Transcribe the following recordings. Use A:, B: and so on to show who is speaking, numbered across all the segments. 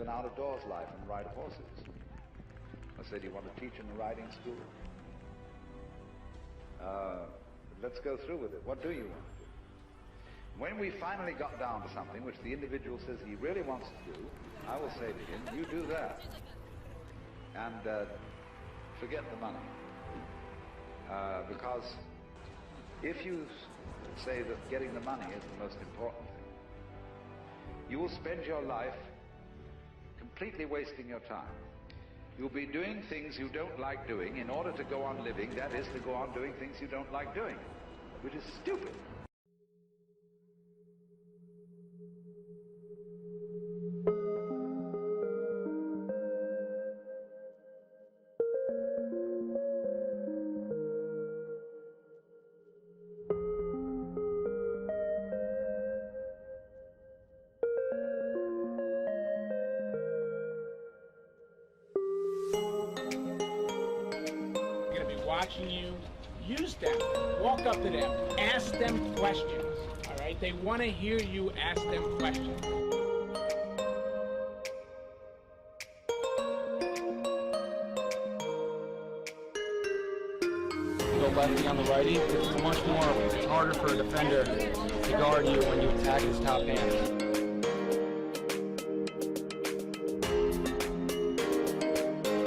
A: live an out-of-doors life and ride horses. I say, do you want to teach in a riding school? Let's go through with it. What do you want to do? When we finally got down to something which the individual says he really wants to do, I will say to him, you do that. And forget the money. Because if you say that getting the money is the most important thing, you will spend your life completely wasting your time. You'll be doing things you don't like doing in order to go on living, that is, to go on doing things you don't like doing, which is stupid.
B: Watching you, use them, walk up to them, ask them questions, all right? They want to hear you ask them questions.
C: Go lefty on the righty, it's much more, it's harder for a defender to guard you when you attack his top hand.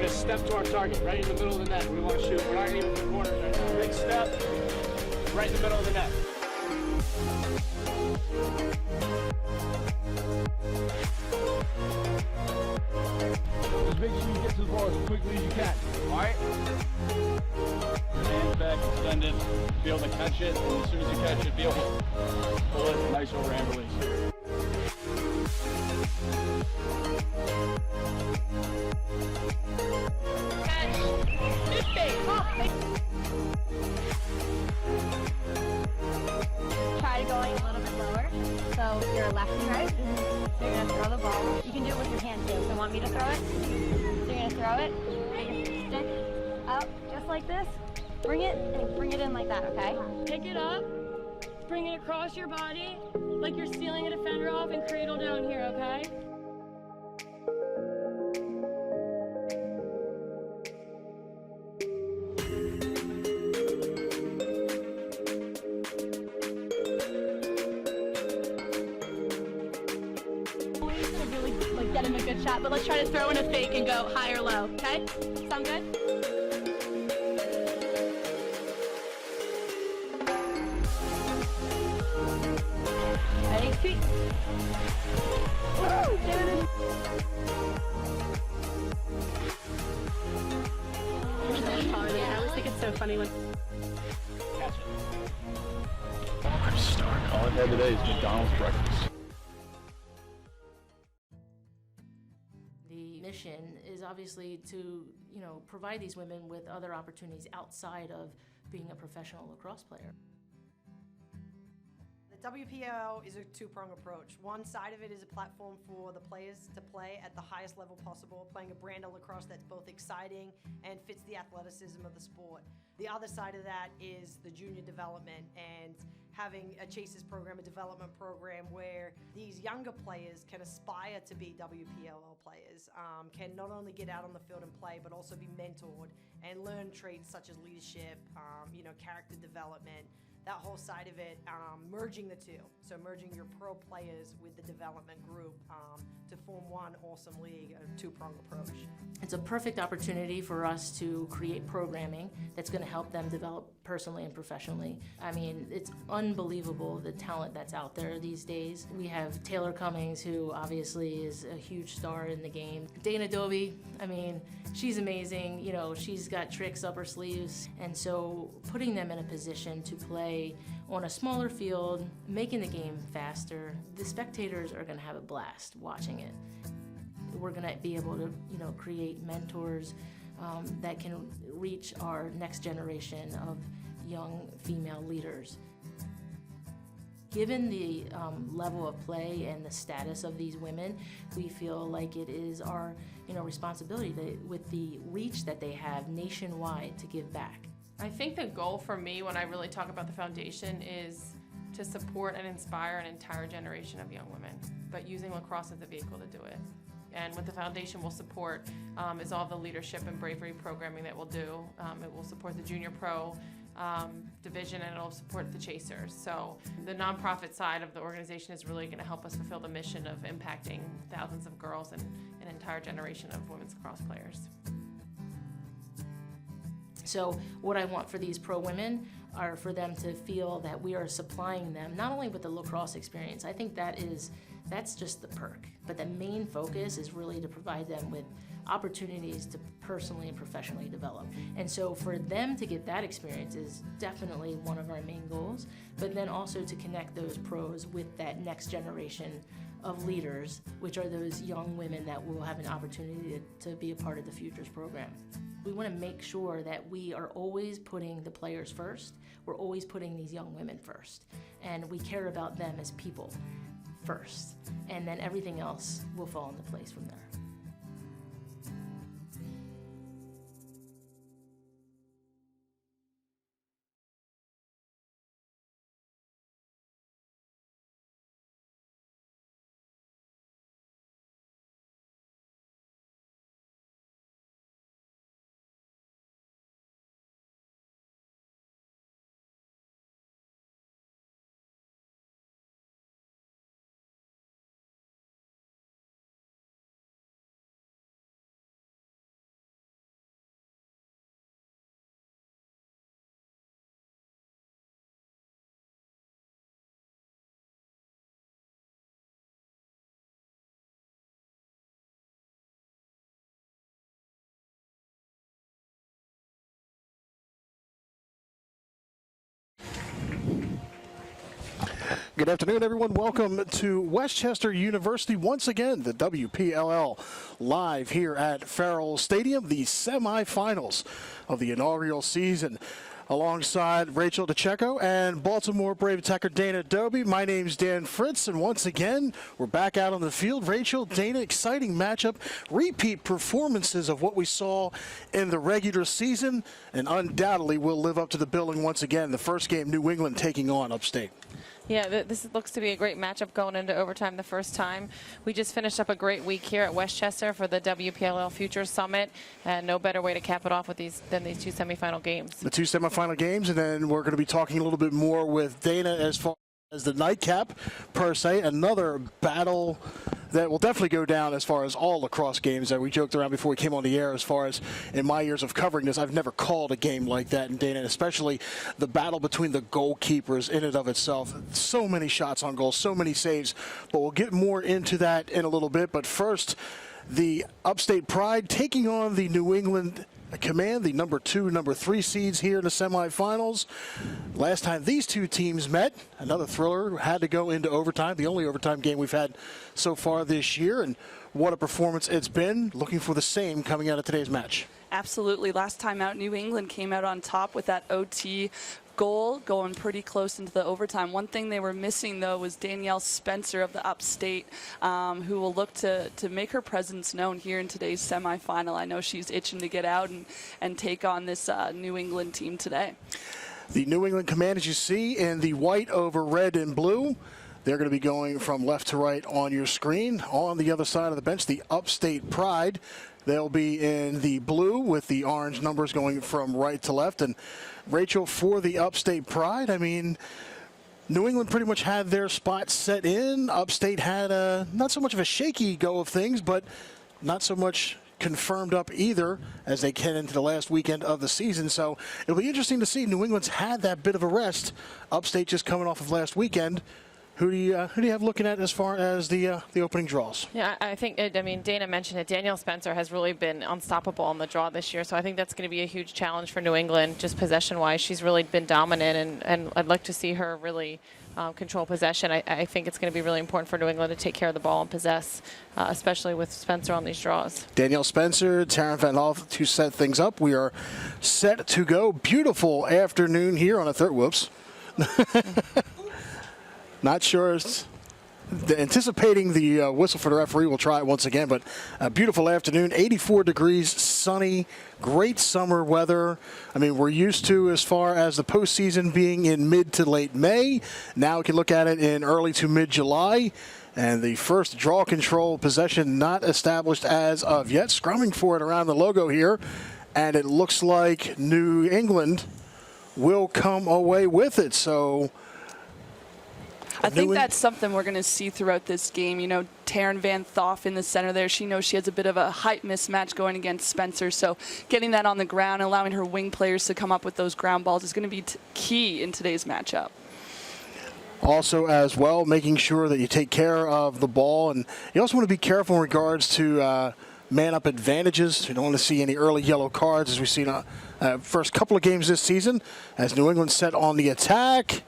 B: Step to our target, right in the middle of the net. We want to shoot. We're not even in the corners right now. Big step, right in the middle of the net.
D: Just make sure you get to the ball as quickly as you can.
C: All right? Your hands back, extended, be able to catch it, and as soon as you catch it, be able to pull it, nice overhand release.
E: Try going a little bit lower. So you're lefty, right? So you're going to throw the ball. You can do it with your hand too. So want me to throw it? So you're going to throw it. Get your stick up just like this. Bring it and bring it in like that, okay?
F: Pick it up. Bring it across your body like you're sealing a defender off and cradle down here, okay?
E: Get him a good shot, but let's try to throw in a fake and go high or low, okay? Sound good? Ready? Tweet. Woo! Dude. I always think it's so funny when...
C: I'm starving. All I've had today is McDonald's breakfast.
G: Mission is obviously to, provide these women with other opportunities outside of being a professional lacrosse player.
H: The WPLL is a two-pronged approach. One side of it is a platform for the players to play at the highest level possible, playing a brand of lacrosse that's both exciting and fits the athleticism of the sport. The other side of that is the junior development and having a Chases program, a development program where these younger players can aspire to be WPLL players, can not only get out on the field and play, but also be mentored and learn traits such as leadership, character development, that whole side of it, merging the two. So merging your pro players with the development group to form one awesome league, a two-pronged approach.
G: It's a perfect opportunity for us to create programming that's going to help them develop personally and professionally. I mean, it's unbelievable the talent that's out there these days. We have Taylor Cummings, who obviously is a huge star in the game. Dana Dobie, I mean, she's amazing. She's got tricks up her sleeves. And so putting them in a position to play on a smaller field, making the game faster, the spectators are going to have a blast watching it. We're going to be able to, create mentors that can reach our next generation of young female leaders. Given the level of play and the status of these women, we feel like it is our responsibility with the reach that they have nationwide to give back.
I: I think the goal for me when I really talk about the foundation is to support and inspire an entire generation of young women, but using lacrosse as a vehicle to do it. And what the foundation will support is all the leadership and bravery programming that we'll do. It will support the junior pro division, and it'll support the chasers. So the nonprofit side of the organization is really going to help us fulfill the mission of impacting thousands of girls and an entire generation of women's lacrosse players.
G: So what I want for these pro women are for them to feel that we are supplying them not only with the lacrosse experience. I think that's just the perk, but the main focus is really to provide them with opportunities to personally and professionally develop. And so for them to get that experience is definitely one of our main goals, but then also to connect those pros with that next generation of leaders, which are those young women that will have an opportunity to be a part of the Futures program. We want to make sure that we are always putting the players first. We're always putting these young women first. And we care about them as people first. And then everything else will fall into place from there.
J: Good afternoon, everyone. Welcome to Westchester University. Once again, the WPLL live here at Farrell Stadium, the semifinals of the inaugural season. Alongside Rachel DeCecco and Baltimore Brave attacker Dana Doby. My name's Dan Fritz, and once again, we're back out on the field. Rachel, Dana, exciting matchup, repeat performances of what we saw in the regular season, and undoubtedly will live up to the billing once again. The first game, New England taking on Upstate.
I: Yeah, this looks to be a great matchup going into overtime the first time. We just finished up a great week here at Westchester for the WPLL Futures Summit, and no better way to cap it off with than these two semifinal games. The two
J: semifinal games, and then we're going to be talking a little bit more with Dana as far as the nightcap, per se. Another battle that will definitely go down as far as all lacrosse games that we joked around before we came on the air. As far as in my years of covering this, I've never called a game like that. And Dana, especially the battle between the goalkeepers in and of itself. So many shots on goal, so many saves. But we'll get more into that in a little bit. But first, the Upstate Pride taking on the New England Command, the number 2, number 3 seeds here in the semifinals. Last time these two teams met, another thriller, had to go into overtime, the only overtime game we've had so far this year, and what a performance it's been. Looking for the same coming out of today's match.
K: Absolutely. Last time out, New England came out on top with that OT goal going pretty close into the overtime. One thing they were missing, though, was Danielle Spencer of the Upstate, who will look to make her presence known here in today's semifinal. I know she's itching to get out and take on this New England team today.
J: The New England Command, as you see, in the white over red and blue. They're going to be going from left to right on your screen. On the other side of the bench, the Upstate Pride. They'll be in the blue with the orange numbers going from right to left. And Rachel, for the Upstate Pride, I mean, New England pretty much had their spot set in. Upstate had not so much of a shaky go of things, but not so much confirmed up either as they get into the last weekend of the season. So it'll be interesting to see. New England's had that bit of a rest. Upstate just coming off of last weekend. Who do you have looking at as far as the opening draws?
I: Yeah, I think, Dana mentioned it. Danielle Spencer has really been unstoppable on the draw this year, so I think that's going to be a huge challenge for New England, just possession-wise. She's really been dominant, and I'd like to see her really control possession. I think it's going to be really important for New England to take care of the ball and possess, especially with Spencer on these draws.
J: Danielle Spencer, Taryn Van Hoff to set things up. We are set to go. Beautiful afternoon here on a third. Whoops. Not sure. Anticipating the whistle for the referee. We'll try it once again, but a beautiful afternoon, 84 degrees, sunny, great summer weather. I mean, we're used to as far as the postseason being in mid to late May. Now we can look at it in early to mid-July. And the first draw control possession not established as of yet. Scrumming for it around the logo here. And it looks like New England will come away with it. So
K: I think that's something we're going to see throughout this game. You know, Taryn Van Thoff in the center there. She knows she has a bit of a height mismatch going against Spencer. So getting that on the ground and allowing her wing players to come up with those ground balls is going to be key in today's matchup.
J: Also, as well, making sure that you take care of the ball. And you also want to be careful in regards to man-up advantages. You don't want to see any early yellow cards, as we've seen first couple of games this season. As New England set on the attack,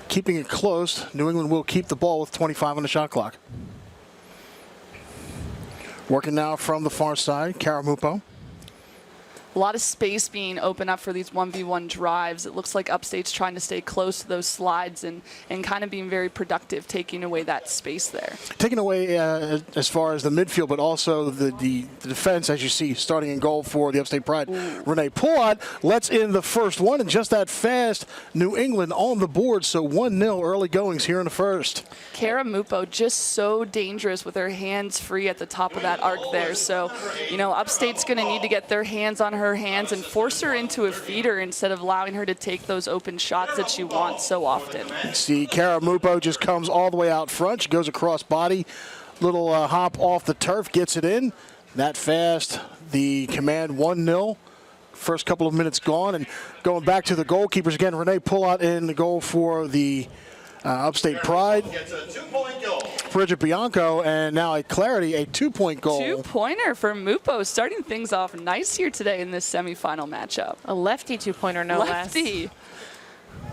J: keeping it close, New England will keep the ball with 25 on the shot clock. Working now from the far side, Karamupo.
K: A lot of space being opened up for these 1v1 drives. It looks like Upstate's trying to stay close to those slides and kind of being very productive, taking away that space there.
J: Taking away as far as the midfield, but also the defense, as you see, starting in goal for the Upstate Pride. Renee Pullat lets in the first one, and just that fast, New England on the board, so 1-0 early goings here in the first.
K: Karamupo just so dangerous with her hands free at the top of that arc there. So, you know, Upstate's going to need to get their hands on her hands and force her into a feeder instead of allowing her to take those open shots that she wants so often.
J: See, Karamupo just comes all the way out front. She goes across body, little hop off the turf, gets it in. That fast, the command 1-0. First couple of minutes gone, and going back to the goalkeepers again, Renee Pullat in the goal for the Upstate Pride. Bridget Bianco, and now at Clarity, a 2-point goal.
K: 2-pointer for Mupo, starting things off nice here today in this semifinal matchup.
I: A lefty 2-pointer, no less.
K: Lefty.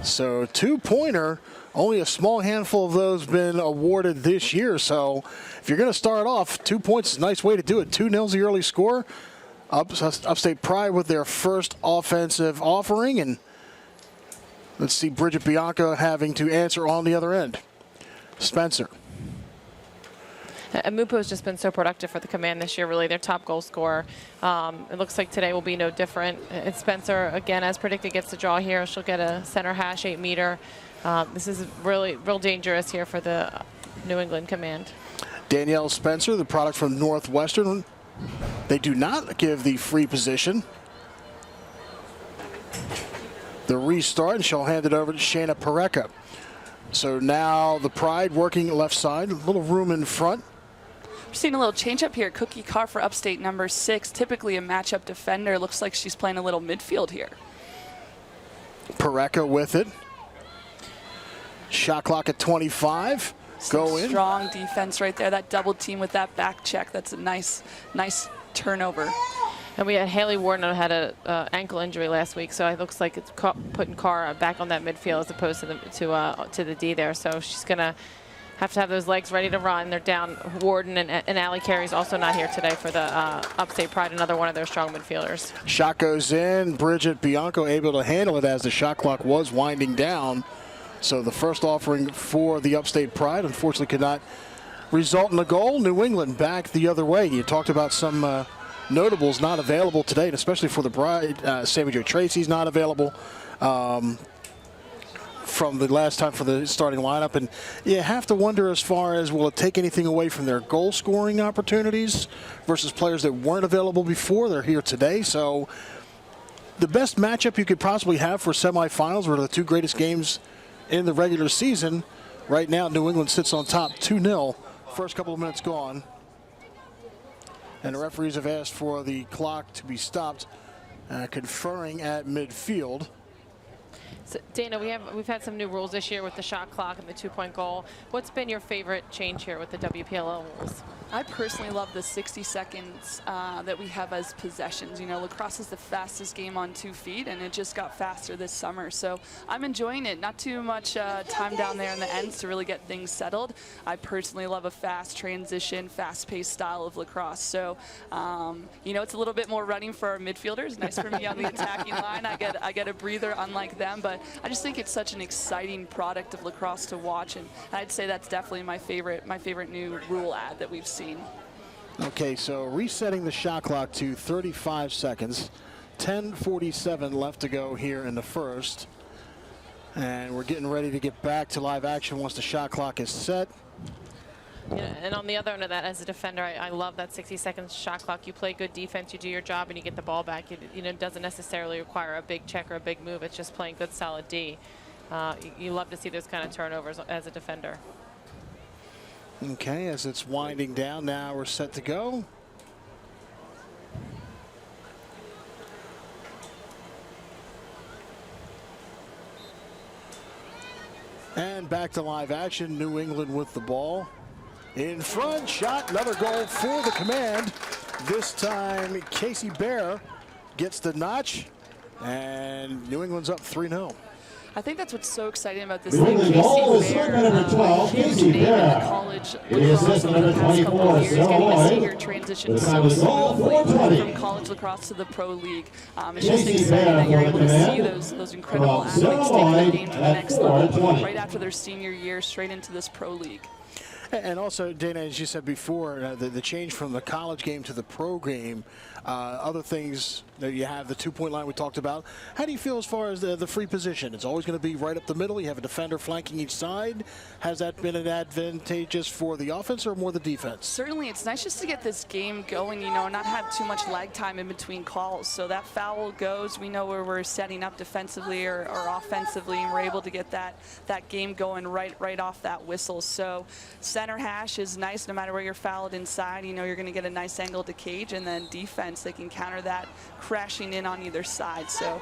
J: So 2-pointer, only a small handful of those been awarded this year. So if you're going to start off, 2 points is a nice way to do it. 2-0's the early score. Upstate Pride with their first offensive offering, and let's see Bridget Bianca having to answer on the other end. Spencer.
I: Mupo's just been so productive for the command this year, really, their top goal scorer. It looks like today will be no different. And Spencer, again, as predicted, gets the draw here. She'll get a center hash 8-meter. This is really real dangerous here for the New England command.
J: Danielle Spencer, the product from Northwestern. They do not give the free position. The restart, and she'll hand it over to Shayna Piraka. So now the Pride working left side, a little room in front.
K: We're seeing a little change up here. Cookie Carr for Upstate, number 6, typically a matchup defender. Looks like she's playing a little midfield here.
J: Piraka with it. Shot clock at 25. Go in.
K: Strong defense right there. That double team with that back check. That's a nice turnover.
I: And we had Haley Warden who had a ankle injury last week, so it looks like it's putting Cara back on that midfield as opposed to the D there. So she's gonna have to have those legs ready to run. They're down. Warden and Allie Carey's also not here today for the Upstate Pride, another one of their strong midfielders.
J: Shot goes in. Bridget Bianco able to handle it as the shot clock was winding down. So the first offering for the Upstate Pride unfortunately could not result in a goal. New England back the other way. You talked about some notables not available today, and especially for the Pride. Sammy Jo Tracy's not available from the last time for the starting lineup. And you have to wonder as far as will it take anything away from their goal scoring opportunities versus players that weren't available before. They're here today. So the best matchup you could possibly have for semifinals were the two greatest games in the regular season. Right now, New England sits on top 2-0. First couple of minutes gone. And the referees have asked for the clock to be stopped, conferring at midfield.
I: So, Dana, we've had some new rules this year with the shot clock and the 2-point goal. What's been your favorite change here with the WPLL rules?
K: I personally love the 60 seconds that we have as possessions. You know, lacrosse is the fastest game on 2 feet, and it just got faster this summer. So I'm enjoying it. Not too much time down there in the ends to really get things settled. I personally love a fast transition, fast-paced style of lacrosse. So, you know, it's a little bit more running for our midfielders. Nice for me on the attacking line. I get a breather unlike them, but I just think it's such an exciting product of lacrosse to watch, and I'd say that's definitely my favorite new rule ad that we've seen.
J: Okay, so resetting the shot clock to 35 seconds. 10:47 left to go here in the first. And we're getting ready to get back to live action once the shot clock is set.
I: Yeah, and on the other end of that, as a defender, I love that 60-second shot clock. You play good defense, you do your job, and you get the ball back. It doesn't necessarily require a big check or a big move. It's just playing good, solid D. You love to see those kind of turnovers as a defender.
J: Okay, as it's winding down now, we're set to go. And back to live action. New England with the ball. In front, shot, another goal for the Command. This time, Kasey Behr gets the notch, and New England's up 3-0.
K: I think that's what's so exciting about this thing. Kasey Behr, huge name in the college lacrosse over the past couple of years, getting to see her transition so smoothly from college lacrosse to the pro league. It's just exciting that you're able to see those incredible athletes take their game to the next level right after their senior year, straight into this pro league.
J: And also, Dana, as you said before, the change from the college game to the pro game, other things that you have, the two-point line we talked about. How do you feel as far as the free position? It's always going to be right up the middle. You have a defender flanking each side. Has that been an advantageous for the offense or more the defense?
K: Certainly, it's nice just to get this game going, and not have too much lag time in between calls. So that foul goes, we know where we're setting up defensively or offensively, and we're able to get that game going right off that whistle. So center hash is nice no matter where you're fouled inside. You're going to get a nice angle to cage, and then defense, they can counter that crashing in on either side. So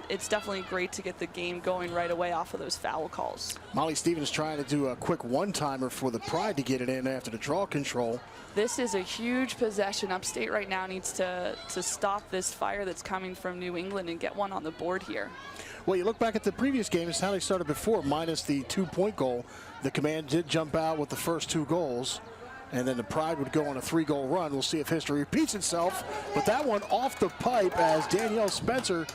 K: it's definitely great to get the game going right away off of those foul calls.
J: Molly Stevens trying to do a quick one-timer for the Pride to get it in after the draw control.
K: This is a huge possession. Upstate right now needs to stop this fire that's coming from New England and get one on the board here.
J: Well, you look back at the previous game, it's how they started before, minus the 2-point goal. The Command did jump out with the first 2 goals, and then the Pride would go on a 3-goal run. We'll see if history repeats itself, but that one off the pipe as Danielle Spencer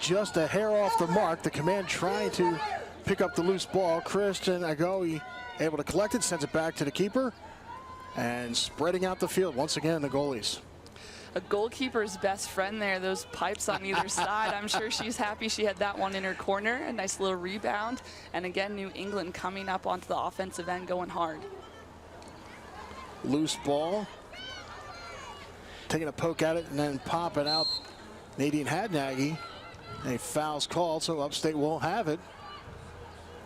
J: just a hair off the mark. The Command trying to pick up the loose ball. Christen, Aggie able to collect it, sends it back to the keeper, and spreading out the field once again, the goalies.
K: A goalkeeper's best friend there, those pipes on either side. I'm sure she's happy she had that one in her corner. A nice little rebound. And again, New England coming up onto the offensive end, going hard.
J: Loose ball. Taking a poke at it and then popping out. Nadine had Naggy. A foul's called, so Upstate will have it.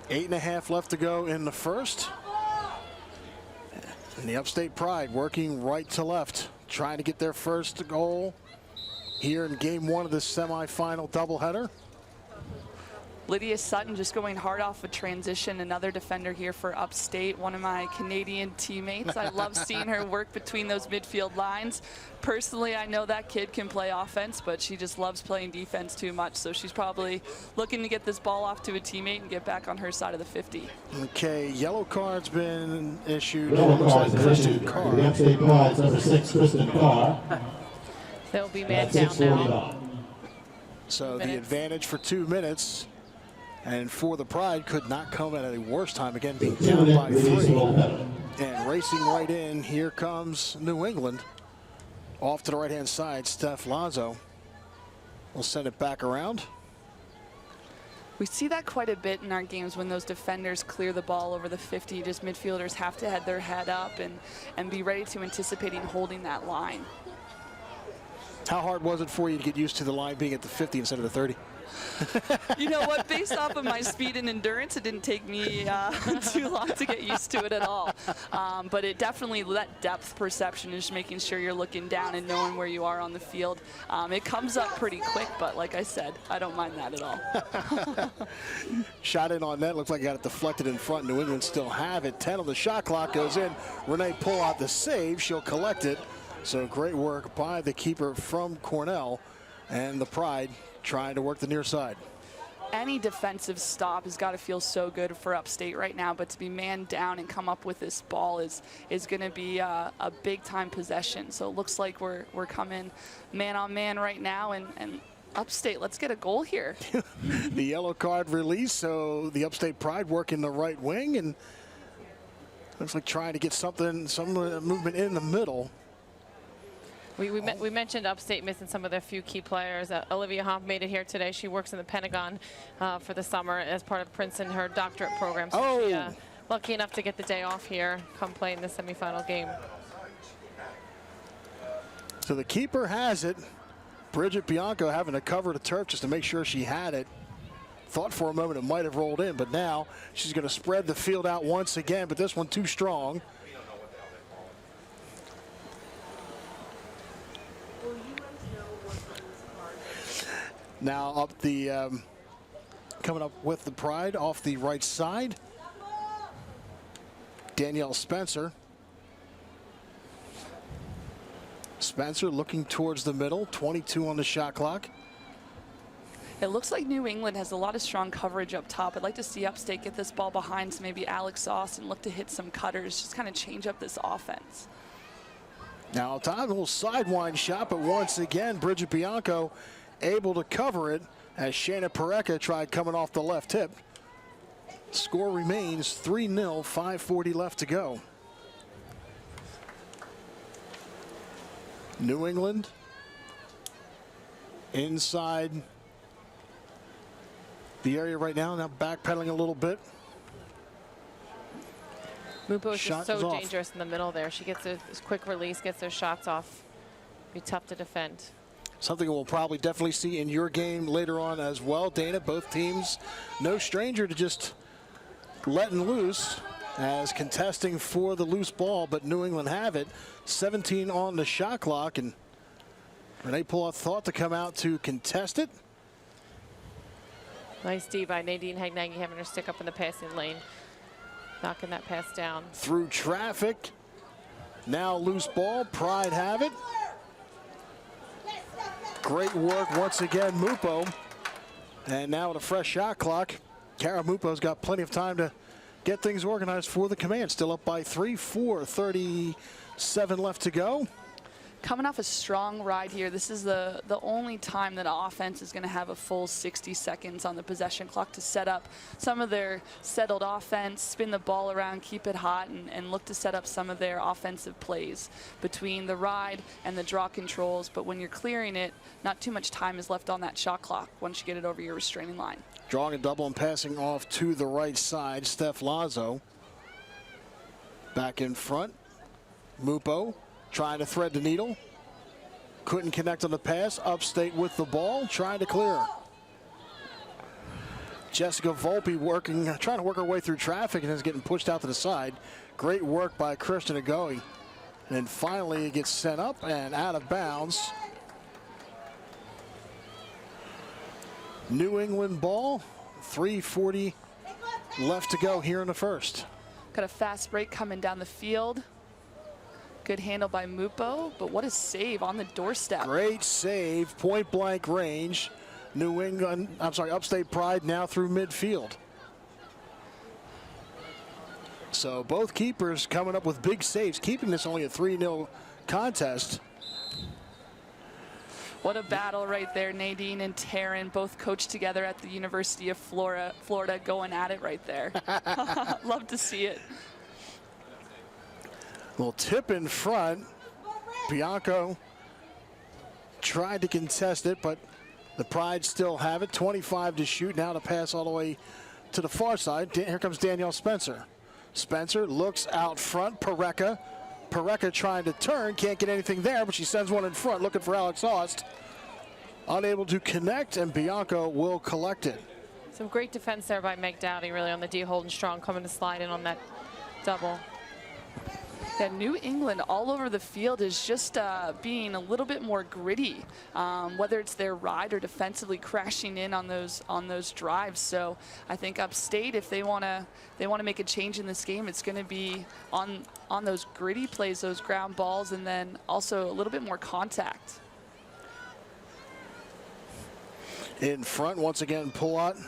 J: 8.5 left to go in the first. And the Upstate Pride working right to left, trying to get their first goal here in game 1 of the semifinal doubleheader.
K: Lydia Sutton just going hard off a transition. Another defender here for Upstate, one of my Canadian teammates. I love seeing her work between those midfield lines. Personally, I know that kid can play offense, but she just loves playing defense too much. So she's probably looking to get this ball off to a teammate and get back on her side of the 50.
J: Okay, yellow card's been issued. Looks like Christen Carr.
L: The Upstate Pride's number 6, Christen Carr.
I: They'll be man down now.
J: So the advantage for 2 minutes. And for the Pride, could not come at a worse time. Again, being down by 3. And racing right in, here comes New England. Off to the right-hand side, Steph Lazo will send it back around.
K: We see that quite a bit in our games when those defenders clear the ball over the 50. Just midfielders have to have their head up and be ready to anticipating holding that line.
J: How hard was it for you to get used to the line being at the 50 instead of the 30?
K: You know what, based off of my speed and endurance, it didn't take me too long to get used to it at all. But it definitely, that depth perception is making sure you're looking down and knowing where you are on the field. It comes up pretty quick, but like I said, I don't mind that at all.
J: Shot in on net, looks like it got it deflected in front. New England still have it. 10 on the shot clock goes in. Renee pull out the save, she'll collect it. So great work by the keeper from Cornell, and the Pride trying to work the near side.
K: Any defensive stop has got to feel so good for Upstate right now, but to be man down and come up with this ball is going to be a big-time possession. So it looks like we're coming man-on-man right now, and Upstate, let's get a goal here.
J: The yellow card release, so the Upstate Pride working the right wing, and looks like trying to get some movement in the middle.
I: We mentioned Upstate missing some of their few key players. Olivia Hump made it here today. She works in the Pentagon for the summer as part of Princeton, her doctorate program. So she, lucky enough to get the day off here, come play in the semifinal game.
J: So the keeper has it. Bridget Bianco having to cover the turf just to make sure she had it. Thought for a moment it might have rolled in, but now she's going to spread the field out once again, but this one too strong. Now up the, coming up with the Pride off the right side. Danielle Spencer. Spencer looking towards the middle, 22 on the shot clock.
K: It looks like New England has a lot of strong coverage up top. I'd like to see Upstate get this ball behind maybe Alex Sauce and look to hit some cutters, just kind of change up this offense.
J: Now, time a little sidewind shot, but once again, Bridget Bianco able to cover it as Shayna Piraka tried coming off the left hip. Score remains 3-0, 5:40 left to go. New England inside the area right now backpedaling a little bit.
I: Mupo is just so dangerous in the middle there. She gets a quick release, gets those shots off. Be tough to defend.
J: Something we'll probably definitely see in your game later on as well, Dana. Both teams no stranger to just letting loose as contesting for the loose ball, but New England have it. 17 on the shot clock, and Renee Pulloff thought to come out to contest it.
I: Nice D by Nadine Naggy, having her stick up in the passing lane, knocking that pass down.
J: Through traffic, now loose ball, Pride have it. Great work once again, Mupo. And now with a fresh shot clock, Kara Mupo's got plenty of time to get things organized for the command. Still up by 3, 4:37 left to go.
K: Coming off a strong ride here, this is the only time that offense is going to have a full 60 seconds on the possession clock to set up some of their settled offense, spin the ball around, keep it hot, and look to set up some of their offensive plays between the ride and the draw controls. But when you're clearing it, not too much time is left on that shot clock once you get it over your restraining line.
J: Drawing a double and passing off to the right side, Steph Lazo. Back in front, Mupo trying to thread the needle. Couldn't connect on the pass. Upstate with the ball, trying to clear. Jessica Volpe trying to work her way through traffic and is getting pushed out to the side. Great work by Christen Aggie. And then finally it gets sent up and out of bounds. New England ball, 3:40 left to go here in the first.
K: Got a fast break coming down the field. Good handle by Mupo, but what a save on the doorstep.
J: Great save, point blank range. Upstate Pride now through midfield. So both keepers coming up with big saves, keeping this only a 3-0 contest.
K: What a battle right there. Nadine and Taryn both coached together at the University of Florida, going at it right there. Love to see it.
J: Little tip in front. Bianco tried to contest it, but the Pride still have it. 25 to shoot. Now to pass all the way to the far side. Here comes Danielle Spencer. Spencer looks out front. Piraka trying to turn. Can't get anything there, but she sends one in front looking for Alex Aust. Unable to connect, and Bianco will collect it.
I: Some great defense there by Meg Dowdy, really on the D, holding strong, coming to slide in on that double.
K: Yeah, New England all over the field is just being a little bit more gritty, whether it's their ride or defensively crashing in on those drives. So I think Upstate, if they want to make a change in this game, it's going to be on those gritty plays, those ground balls, and then also a little bit more contact.
J: In front once again, Pullout.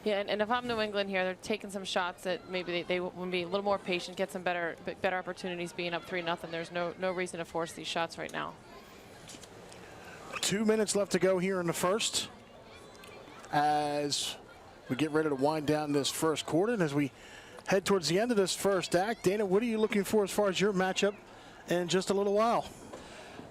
I: Yeah, and if I'm New England here, they're taking some shots that maybe they will be a little more patient, get some better opportunities being up 3-0. There's no reason to force these shots right now.
J: 2 minutes left to go here in the first as we get ready to wind down this first quarter. And as we head towards the end of this first act, Dana, what are you looking for as far as your matchup in just a little while?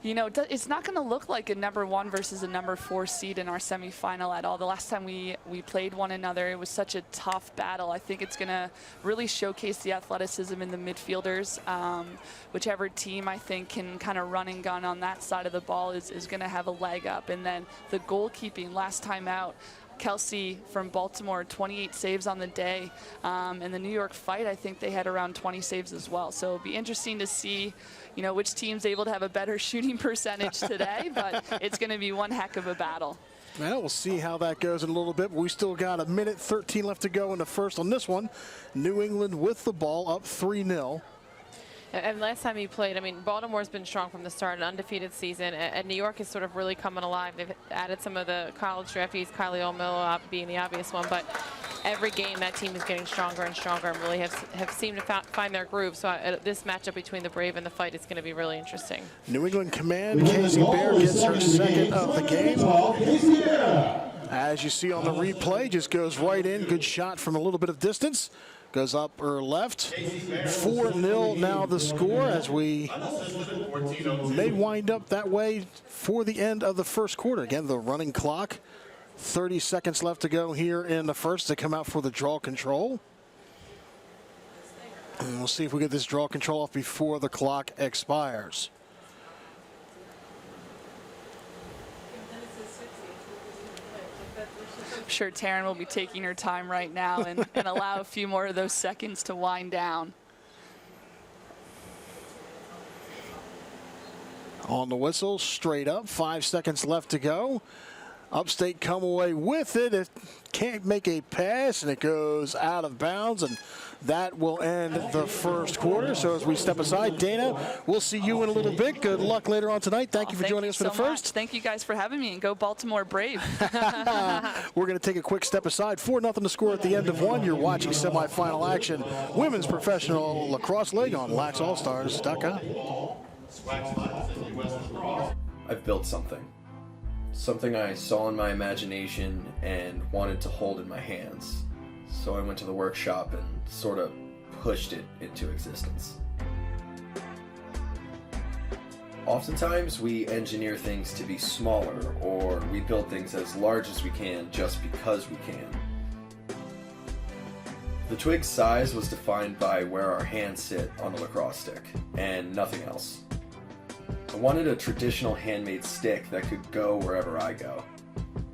K: you know, it's not going to look like a number 1 versus a number 4 seed in our semifinal at all. The last time we played one another, it was such a tough battle. I think it's going to really showcase the athleticism in the midfielders. Whichever team I think can kind of run and gun on that side of the ball is going to have a leg up. And then the goalkeeping, last time out, Kasey from Baltimore, 28 saves on the day. And the New York fight, I think they had around 20 saves as well. So it'll be interesting to see, you know, which team's able to have a better shooting percentage today, but it's going to be one heck of a battle.
J: Well, we'll see how that goes in a little bit. We still got a minute 13 left to go in the first on this one. New England with the ball up 3-0.
I: And last time he played, I mean, Baltimore's been strong from the start, an undefeated season, and New York is sort of really coming alive. They've added some of the college draftees, Carli being the obvious one, but every game that team is getting stronger and stronger and really have seemed to find their groove. So this matchup between the Brave and the Fight is going to be really interesting.
J: New England command, Kasey Behr gets her second of the game. As you see on the replay, just goes right in, good shot from a little bit of distance. Goes up or left. 4-0 now the score, as we may wind up that way for the end of the first quarter. Again, the running clock. 30 seconds left to go here in the first to come out for the draw control. And we'll see if we get this draw control off before the clock expires.
K: I'm sure Taryn will be taking her time right now and allow a few more of those seconds to wind down.
J: On the whistle, straight up, 5 seconds left to go. Upstate come away with it. It can't make a pass, and it goes out of bounds, and that will end the first quarter. So as we step aside, Dana, we'll see you in a little bit. Good luck later on tonight. Thank you for joining us for the first.
K: Thank you guys for having me, and go Baltimore Brave.
J: We're going to take a quick step aside. 4-0 to score at the end of one. You're watching semifinal action, women's professional lacrosse league on laxallstars.com.
M: I've built something I saw in my imagination and wanted to hold in my hands. So I went to the workshop and sort of pushed it into existence. Oftentimes we engineer things to be smaller, or we build things as large as we can just because we can. The Twig's size was defined by where our hands sit on a lacrosse stick, and nothing else. I wanted a traditional handmade stick that could go wherever I go,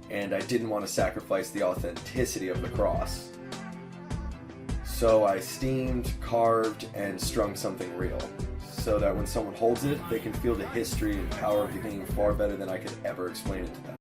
M: and I didn't want to sacrifice the authenticity of lacrosse. So I steamed, carved, and strung something real, so that when someone holds it, they can feel the history and power of the game far better than I could ever explain it to them.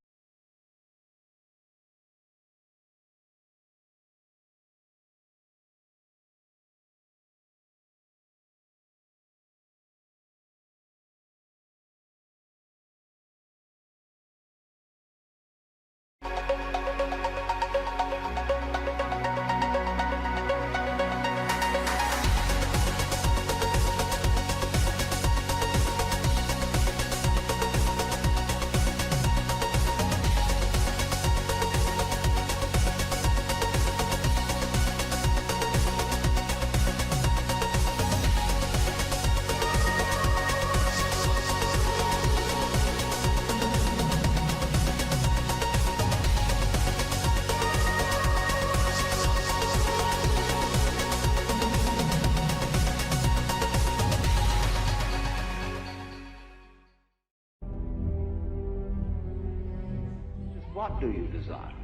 A: What do you desire?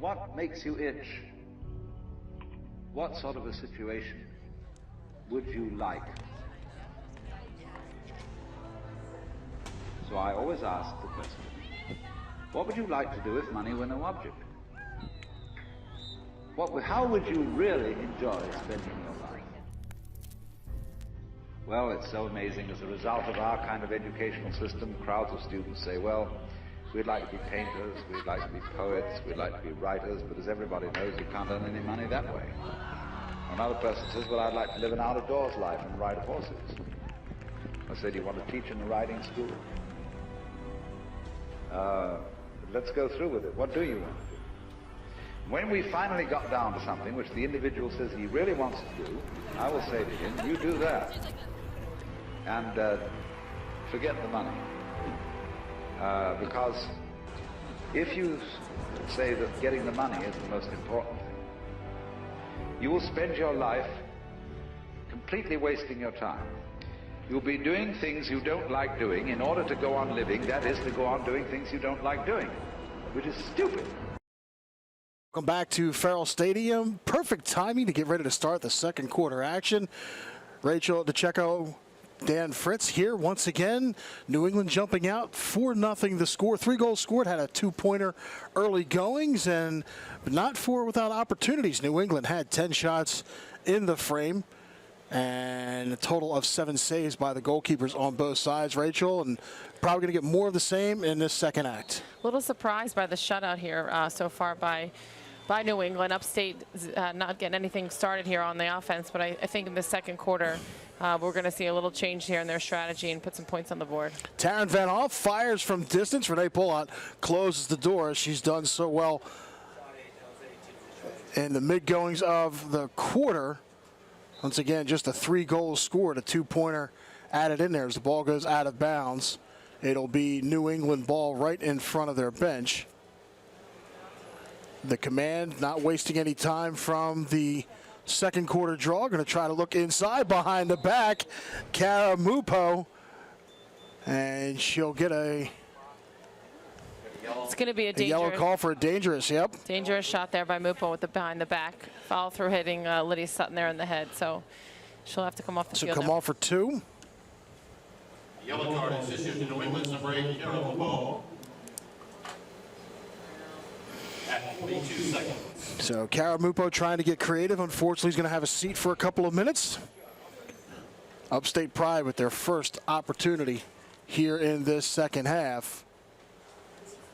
A: What makes you itch? What sort of a situation would you like? So I always ask the question, what would you like to do if money were no object? How would you really enjoy spending your life? Well, it's so amazing. As a result of our kind of educational system, crowds of students say, well, we'd like to be painters, we'd like to be poets, we'd like to be writers, but as everybody knows, you can't earn any money that way. Another person says, well, I'd like to live an out-of-doors life and ride horses. I say, do you want to teach in a riding school? Let's go through with it. What do you want to do? When we finally got down to something which the individual says he really wants to do, I will say to him, you do that. And forget the money. Because if you say that getting the money is the most important thing, you will spend your life completely wasting your time. You'll be doing things you don't like doing in order to go on living, that is, to go on doing things you don't like doing, which is stupid.
J: Welcome back to Farrell Stadium. Perfect timing to get ready to start the second quarter action. Rachel DeCecco, Dan Fritz here once again. New England jumping out 4-0 the score. 3 goals scored, had a 2-pointer early goings, and not 4 without opportunities. New England had 10 shots in the frame and a total of 7 saves by the goalkeepers on both sides, Rachel, and probably going to get more of the same in this second act.
I: A little surprised by the shutout here so far by New England. Upstate not getting anything started here on the offense, but I think in the second quarter we're going to see a little change here in their strategy and put some points on the board.
J: Taryn Van Hoff fires from distance. Renee Pollat closes the door. She's done so well in the mid-goings of the quarter. Once again, just a 3 goals scored, a 2-pointer added in there as the ball goes out of bounds. It'll be New England ball right in front of their bench. The command not wasting any time from the second quarter draw. Going to try to look inside behind the back. Kara Mupo. And she'll get
I: it's going to be a
J: yellow call for a dangerous, yep.
I: Dangerous shot there by Mupo with the behind the back. Follow through hitting Lydia Sutton there in the head. So she'll have to come off the field.
J: So come off for 2.
L: Yellow card is issued to New England's number 8, Kara Mupo. At 42 seconds.
J: So Kara Mupo trying to get creative. Unfortunately, he's going to have a seat for a couple of minutes. Upstate Pride with their first opportunity here in this second half.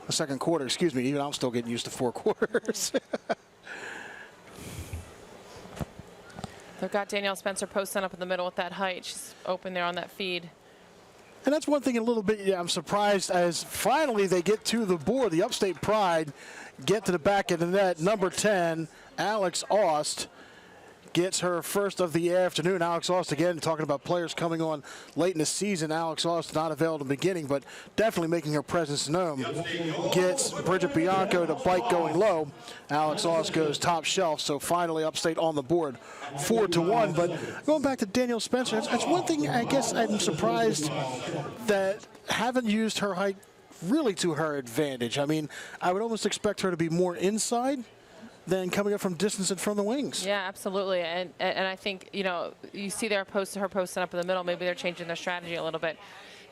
J: The second quarter, excuse me. Even I'm still getting used to 4 quarters.
I: They've got Danielle Spencer posting up in the middle with that height. She's open there on that feed.
J: And that's one thing a little bit, I'm surprised as finally they get to the board. The Upstate Pride get to the back of the net. Number 10, Alex Aust, gets her first of the afternoon. Alex Aust, again, talking about players coming on late in the season. Alex Aust not available in the beginning, but definitely making her presence known. Gets Bridget Bianco to bite going low. Alex Aust goes top shelf, so finally Upstate on the board, 4-1. But going back to Danielle Spencer, that's one thing I guess I'm surprised that haven't used her height really to her advantage. I mean, I would almost expect her to be more inside than coming up from distance and from the wings.
I: Yeah, absolutely. And I think, you know, you see her posting up in the middle. Maybe they're changing their strategy a little bit.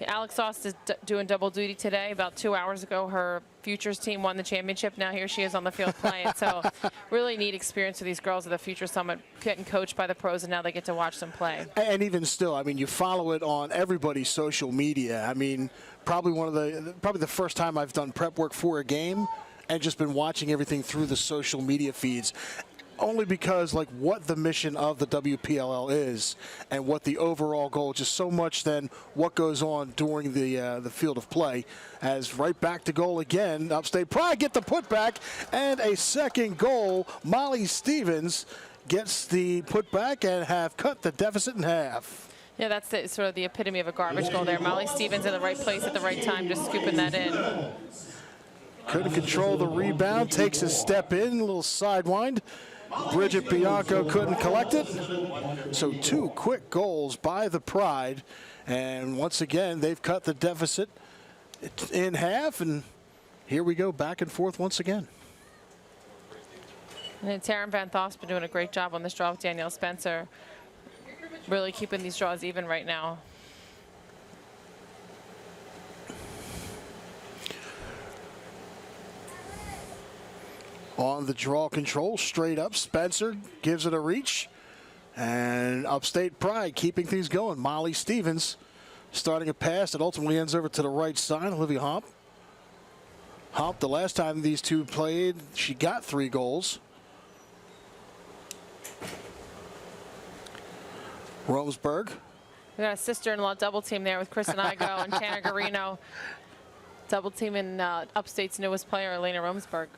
I: Alex Aust is doing double duty today. About 2 hours ago, her Futures team won the championship. Now here she is on the field playing. So really neat experience for these girls at the Future Summit, getting coached by the pros, and now they get to watch them play.
J: And even still, I mean, you follow it on everybody's social media. I mean, probably the first time I've done prep work for a game and just been watching everything through the social media feeds, only because like what the mission of the WPLL is and what the overall goal, just so much than what goes on during the field of play. As right back to goal again, Upstate Pride get the putback and a second goal. Molly Stevens gets the putback and have cut the deficit in half.
I: Yeah, that's sort of the epitome of a garbage goal there. Molly Stevens in the right place at the right time, just scooping that in.
J: Couldn't control the rebound, takes a step in, a little sidewind. Bridget Bianco couldn't collect it. So 2 quick goals by the Pride. And once again, they've cut the deficit in half. And here we go, back and forth once again.
I: And Taryn Van Thoff's been doing a great job on this draw with Danielle Spencer. Really keeping these draws even right now.
J: On the draw control, straight up, Spencer gives it a reach. And Upstate Pride keeping things going. Molly Stevens starting a pass that ultimately ends over to the right side. Olivia Homp. Homp, the last time these two played, she got 3 goals. Romesburg.
I: We got a sister-in-law double team there with Christen Igo and Tanner Garino. Double team in Upstate's newest player, Elena Romesburg.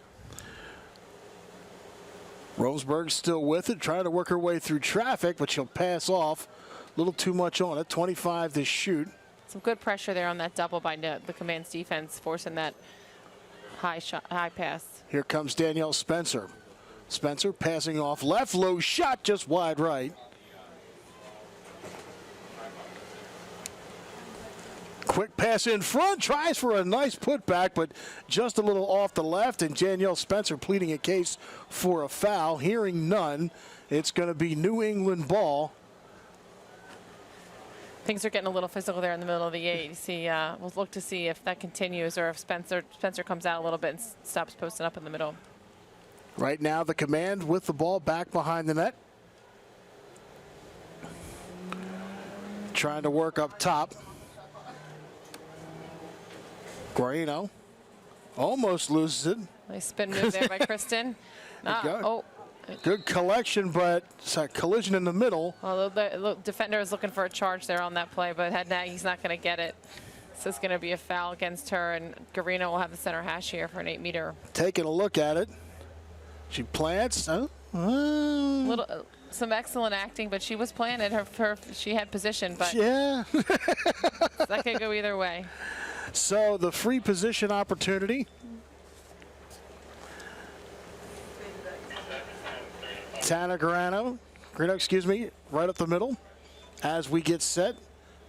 J: Romesburg still with it, trying to work her way through traffic, but she'll pass off. A little too much on it. 25 to shoot.
I: Some good pressure there on that double by the Command's defense, forcing that high pass.
J: Here comes Danielle Spencer. Spencer passing off left, low shot, just wide right. Quick pass in front, tries for a nice putback, but just a little off the left, and Danielle Spencer pleading a case for a foul. Hearing none, it's going to be New England ball.
I: Things are getting a little physical there in the middle of the 8. You see, we'll look to see if that continues or if Spencer comes out a little bit and stops posting up in the middle.
J: Right now, the Command with the ball back behind the net. Trying to work up top. Guarino almost loses it.
I: Nice spin move there by Christen.
J: Good collection, but it's a collision in the middle.
I: Although the defender is looking for a charge there on that play, but Naggy's not going to get it. So it's going to be a foul against her, and Guarino will have the center hash here for an 8-meter.
J: Taking a look at it. She plants.
I: Some excellent acting, but she was planted. She had position, but
J: yeah.
I: That could go either way.
J: So the free position opportunity. Tanner Guarino, right up the middle. As we get set,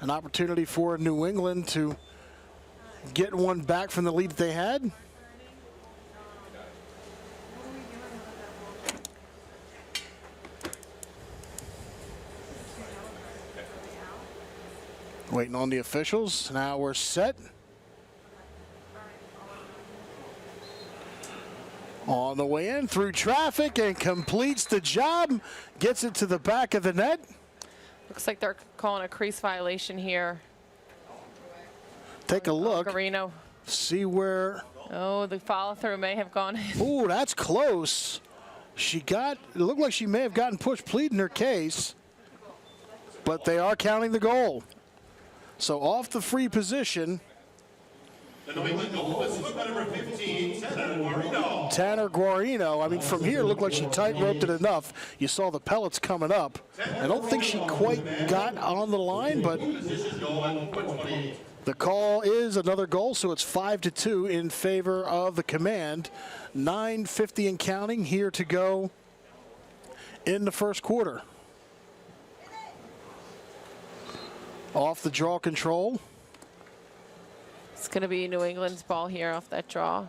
J: an opportunity for New England to get one back from the lead that they had. Waiting on the officials. Now we're set. On the way in through traffic and completes the job. Gets it to the back of the net.
I: Looks like they're calling a crease violation here.
J: Take a look.
I: Guarino.
J: See where.
I: Oh, the follow through may have gone in.
J: Oh, that's close. It looked like she may have gotten pushed, pleading her case. But they are counting the goal. So off the free position.
L: The New England goal is number 15, Tanner Guarino.
J: Tanner Guarino. I mean, from here, it looked like she tight-roped it enough. You saw the pellets coming up. I don't think she quite got on the line, but the call is another goal, so it's 5-2 in favor of the Command. 9:50 and counting here to go in the first quarter. Off the draw control.
I: It's going to be New England's ball here off that draw.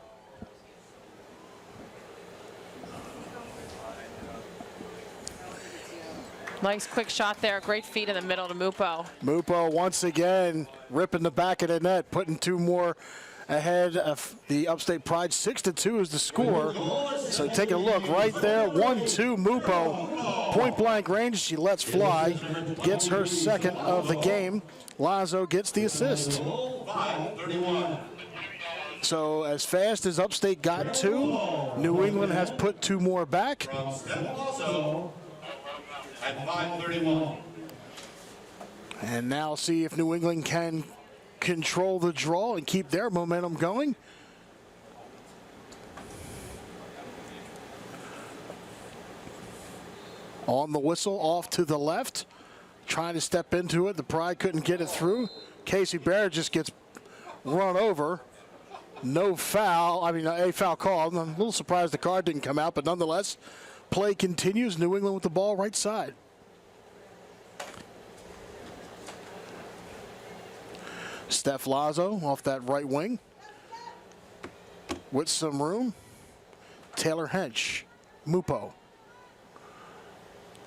I: Nice quick shot there. Great feed in the middle to Mupo.
J: Mupo once again ripping the back of the net, putting two more ahead of the Upstate Pride. 6-2 is the score. So take a look right there. 1-2 Mupo. Point blank range. She lets fly. Gets her second of the game. Lazo gets the assist. So as fast as Upstate got two, New England has put two more back.
L: At 5:31.
J: And now see if New England can control the draw and keep their momentum going. On the whistle, off to the left. Trying to step into it. The Pride couldn't get it through. Kasey Behr just gets run over. No foul. I mean, a foul call. I'm a little surprised the card didn't come out, but nonetheless, play continues. New England with the ball right side. Steph Lazo off that right wing. With some room. Taylor Hench. Mupo.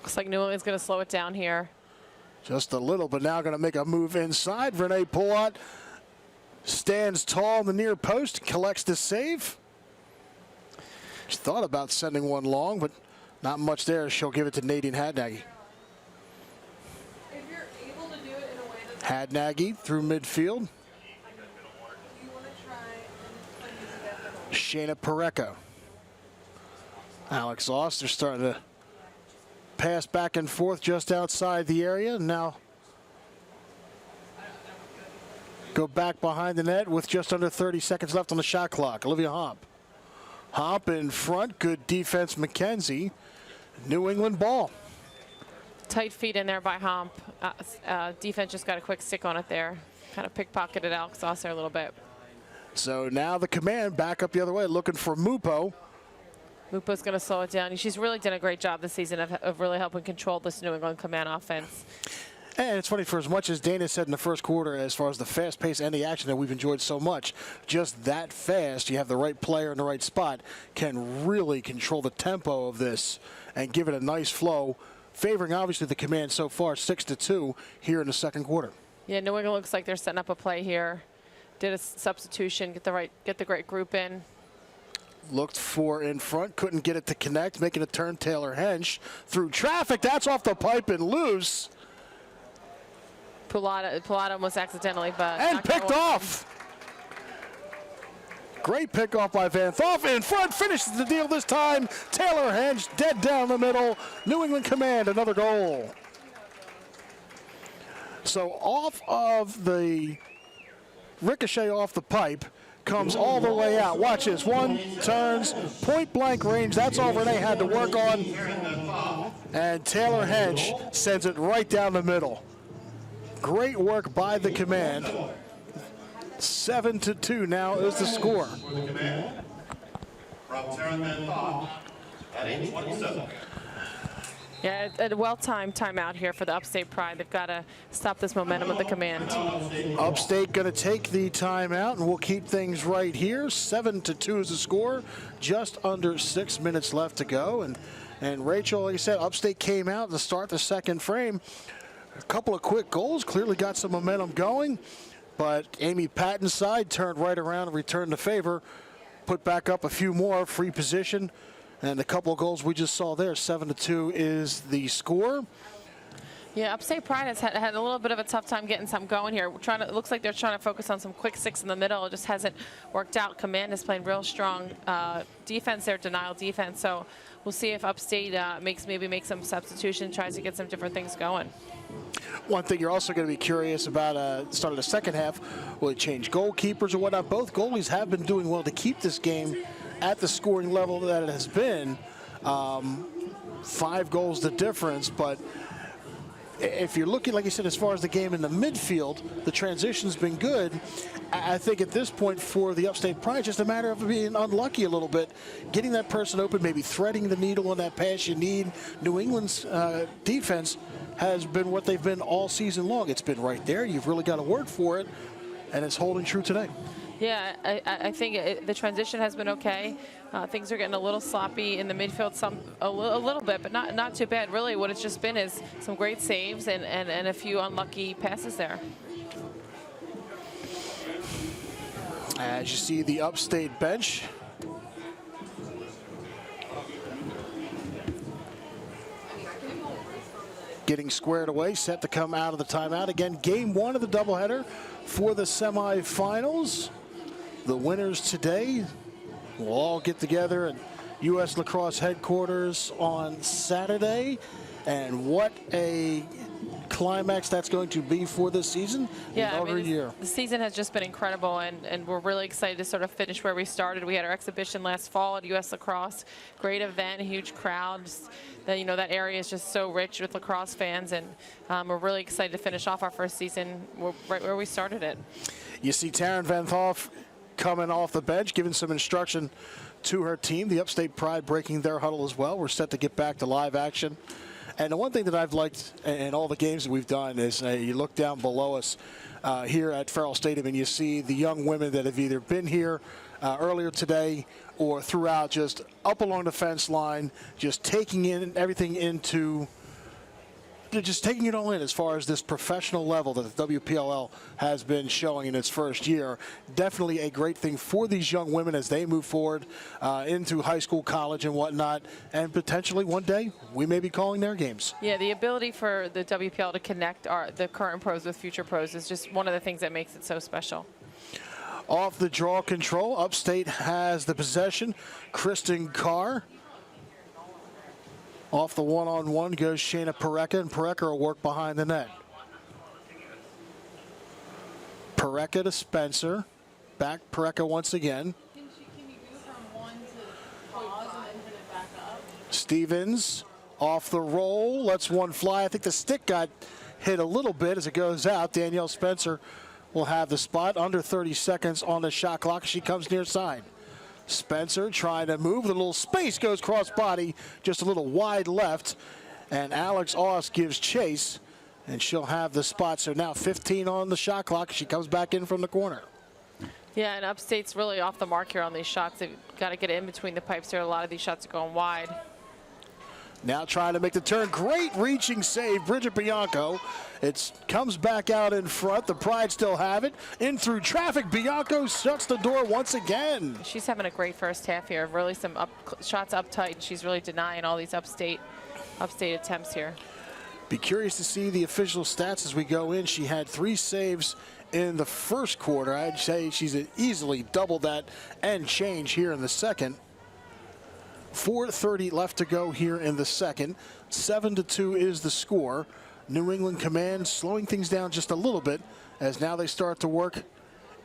I: Looks like New England's going to slow it down here.
J: Just a little, but now going to make a move inside. Renee Pullat stands tall in the near post, collects the save. She thought about sending one long, but not much there. She'll give it to Nadine Naggy.
F: If you're able to do it in a way that's
J: Naggy through midfield. Shayna Piraka. Alex Oster starting to pass back and forth just outside the area. Now go back behind the net with just under 30 seconds left on the shot clock. Olivia Homp. Homp in front. Good defense, McKenzie. New England ball.
I: Tight feet in there by Homp. Defense just got a quick stick on it there. Kind of pickpocketed Alex Saucer a little bit.
J: So now the command back up the other way, looking for Mupo.
I: Mupo's going to slow it down. She's really done a great job this season of really helping control this New England command offense.
J: And it's funny, for as much as Dana said in the first quarter, as far as the fast pace and the action that we've enjoyed so much, just that fast, you have the right player in the right spot, can really control the tempo of this and give it a nice flow, favoring obviously the command so far, 6-2 here in the second quarter.
I: Yeah, New England looks like they're setting up a play here. Did a substitution, get the great group in.
J: Looked for in front, couldn't get it to connect, making a turn. Taylor Hench through traffic. That's off the pipe and loose.
I: Pilata almost accidentally, but
J: and picked off. Great pick off by Van Thoff. In front, finishes the deal this time. Taylor Hench dead down the middle. New England command, another goal. So off of the ricochet off the pipe, comes all the way out. Watch this. One, turns, point blank range. That's all Renee had to work on. And Taylor Hench sends it right down the middle. Great work by the command. 7-2 now is the score.
I: Yeah, a well-timed timeout here for the Upstate Pride. They've got to stop this momentum of the command.
J: Upstate going to take the timeout, and we'll keep things right here. 7-2 is the score. Just under 6 minutes left to go. And Rachel, like I said, Upstate came out to start the second frame. A couple of quick goals, clearly got some momentum going. But Amy Patton's side turned right around and returned the favor. Put back up a few more, free position. And a couple of goals we just saw there, 7-2 is the score.
I: Yeah, Upstate Pride has had a little bit of a tough time getting something going here. It looks like they're trying to focus on some quick six in the middle. It just hasn't worked out. Command is playing real strong defense there, denial defense. So we'll see if Upstate maybe makes some substitution, tries to get some different things going.
J: One thing you're also going to be curious about start of the second half, will it change goalkeepers or whatnot? Both goalies have been doing well to keep this game at the scoring level that it has been. 5 goals the difference, but if you're looking, like you said, as far as the game in the midfield, the transition's been good. I think at this point for the Upstate Pride, just a matter of being unlucky a little bit, getting that person open, maybe threading the needle on that pass you need. New England's defense has been what they've been all season long. It's been right there. You've really got to work for it, and it's holding true today.
I: Yeah, I think the transition has been okay. Things are getting a little sloppy in the midfield, a little bit, but not too bad. Really, what it's just been is some great saves and a few unlucky passes there.
J: As you see the Upstate bench. Getting squared away, set to come out of the timeout. Again, game 1 of the doubleheader for the semifinals. The winners today will all get together at U.S. Lacrosse headquarters on Saturday. And what a climax that's going to be for this season.
I: Yeah, the season has just been incredible, and we're really excited to sort of finish where we started. We had our exhibition last fall at U.S. Lacrosse. Great event, huge crowds. That area is just so rich with lacrosse fans, and we're really excited to finish off our first season right where we started it.
J: You see Taryn Van Thoff coming off the bench, giving some instruction to her team. The Upstate Pride breaking their huddle as well. We're set to get back to live action. And the one thing that I've liked in all the games that we've done is you look down below us here at Farrell Stadium and you see the young women that have either been here earlier today or throughout, just up along the fence line, just taking in everything into, just taking it all in as far as this professional level that the WPLL has been showing in its first year. Definitely a great thing for these young women as they move forward into high school, college, and whatnot. And potentially one day we may be calling their games.
I: Yeah, the ability for the WPL to connect the current pros with future pros is just one of the things that makes it so special.
J: Off the draw control, Upstate has the possession. Christen Carr. Off the one-on-one goes Shayna Piraka, and Piraka will work behind the net. Piraka to Spencer. Back Piraka once again.
I: Can you go from one to pause and then hit it back up?
J: Stevens off the roll, lets one fly. I think the stick got hit a little bit as it goes out. Danielle Spencer will have the spot. Under 30 seconds on the shot clock. She comes near side. Spencer trying to move. The little space goes cross body, just a little wide left. And Alex Oss gives chase, and she'll have the spot. So now 15 on the shot clock. She comes back in from the corner.
I: Yeah, and Upstate's really off the mark here on these shots. They've got to get in between the pipes here. A lot of these shots are going wide.
J: Now trying to make the turn. Great reaching save, Bridget Bianco. It comes back out in front. The Pride still have it. In through traffic. Bianco shuts the door once again.
I: She's having a great first half here. Really some shots up tight. She's really denying all these upstate attempts here.
J: Be curious to see the official stats as we go in. She had 3 saves in the first quarter. I'd say she's easily double that and change here in the second. 4:30 left to go here in the second. 7-2 is the score. New England Command slowing things down just a little bit as now they start to work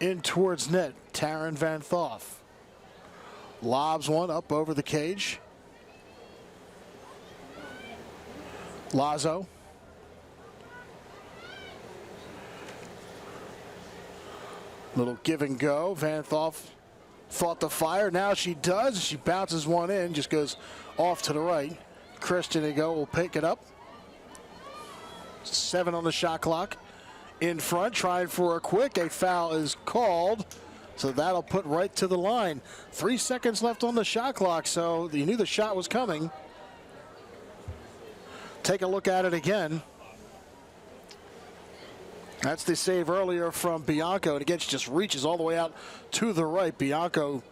J: in towards net. Taryn Van Thoff lobs one up over the cage. Lazo. Little give and go. Van Thoff thought to fire. Now she does. She bounces one in, just goes off to the right. Christen will pick it up. 7 on the shot clock. In front, trying for a quick. A foul is called, so that'll put right to the line. 3 seconds left on the shot clock, so you knew the shot was coming. Take a look at it again. That's the save earlier from Bianco, and again, she just reaches all the way out to the right. Bianco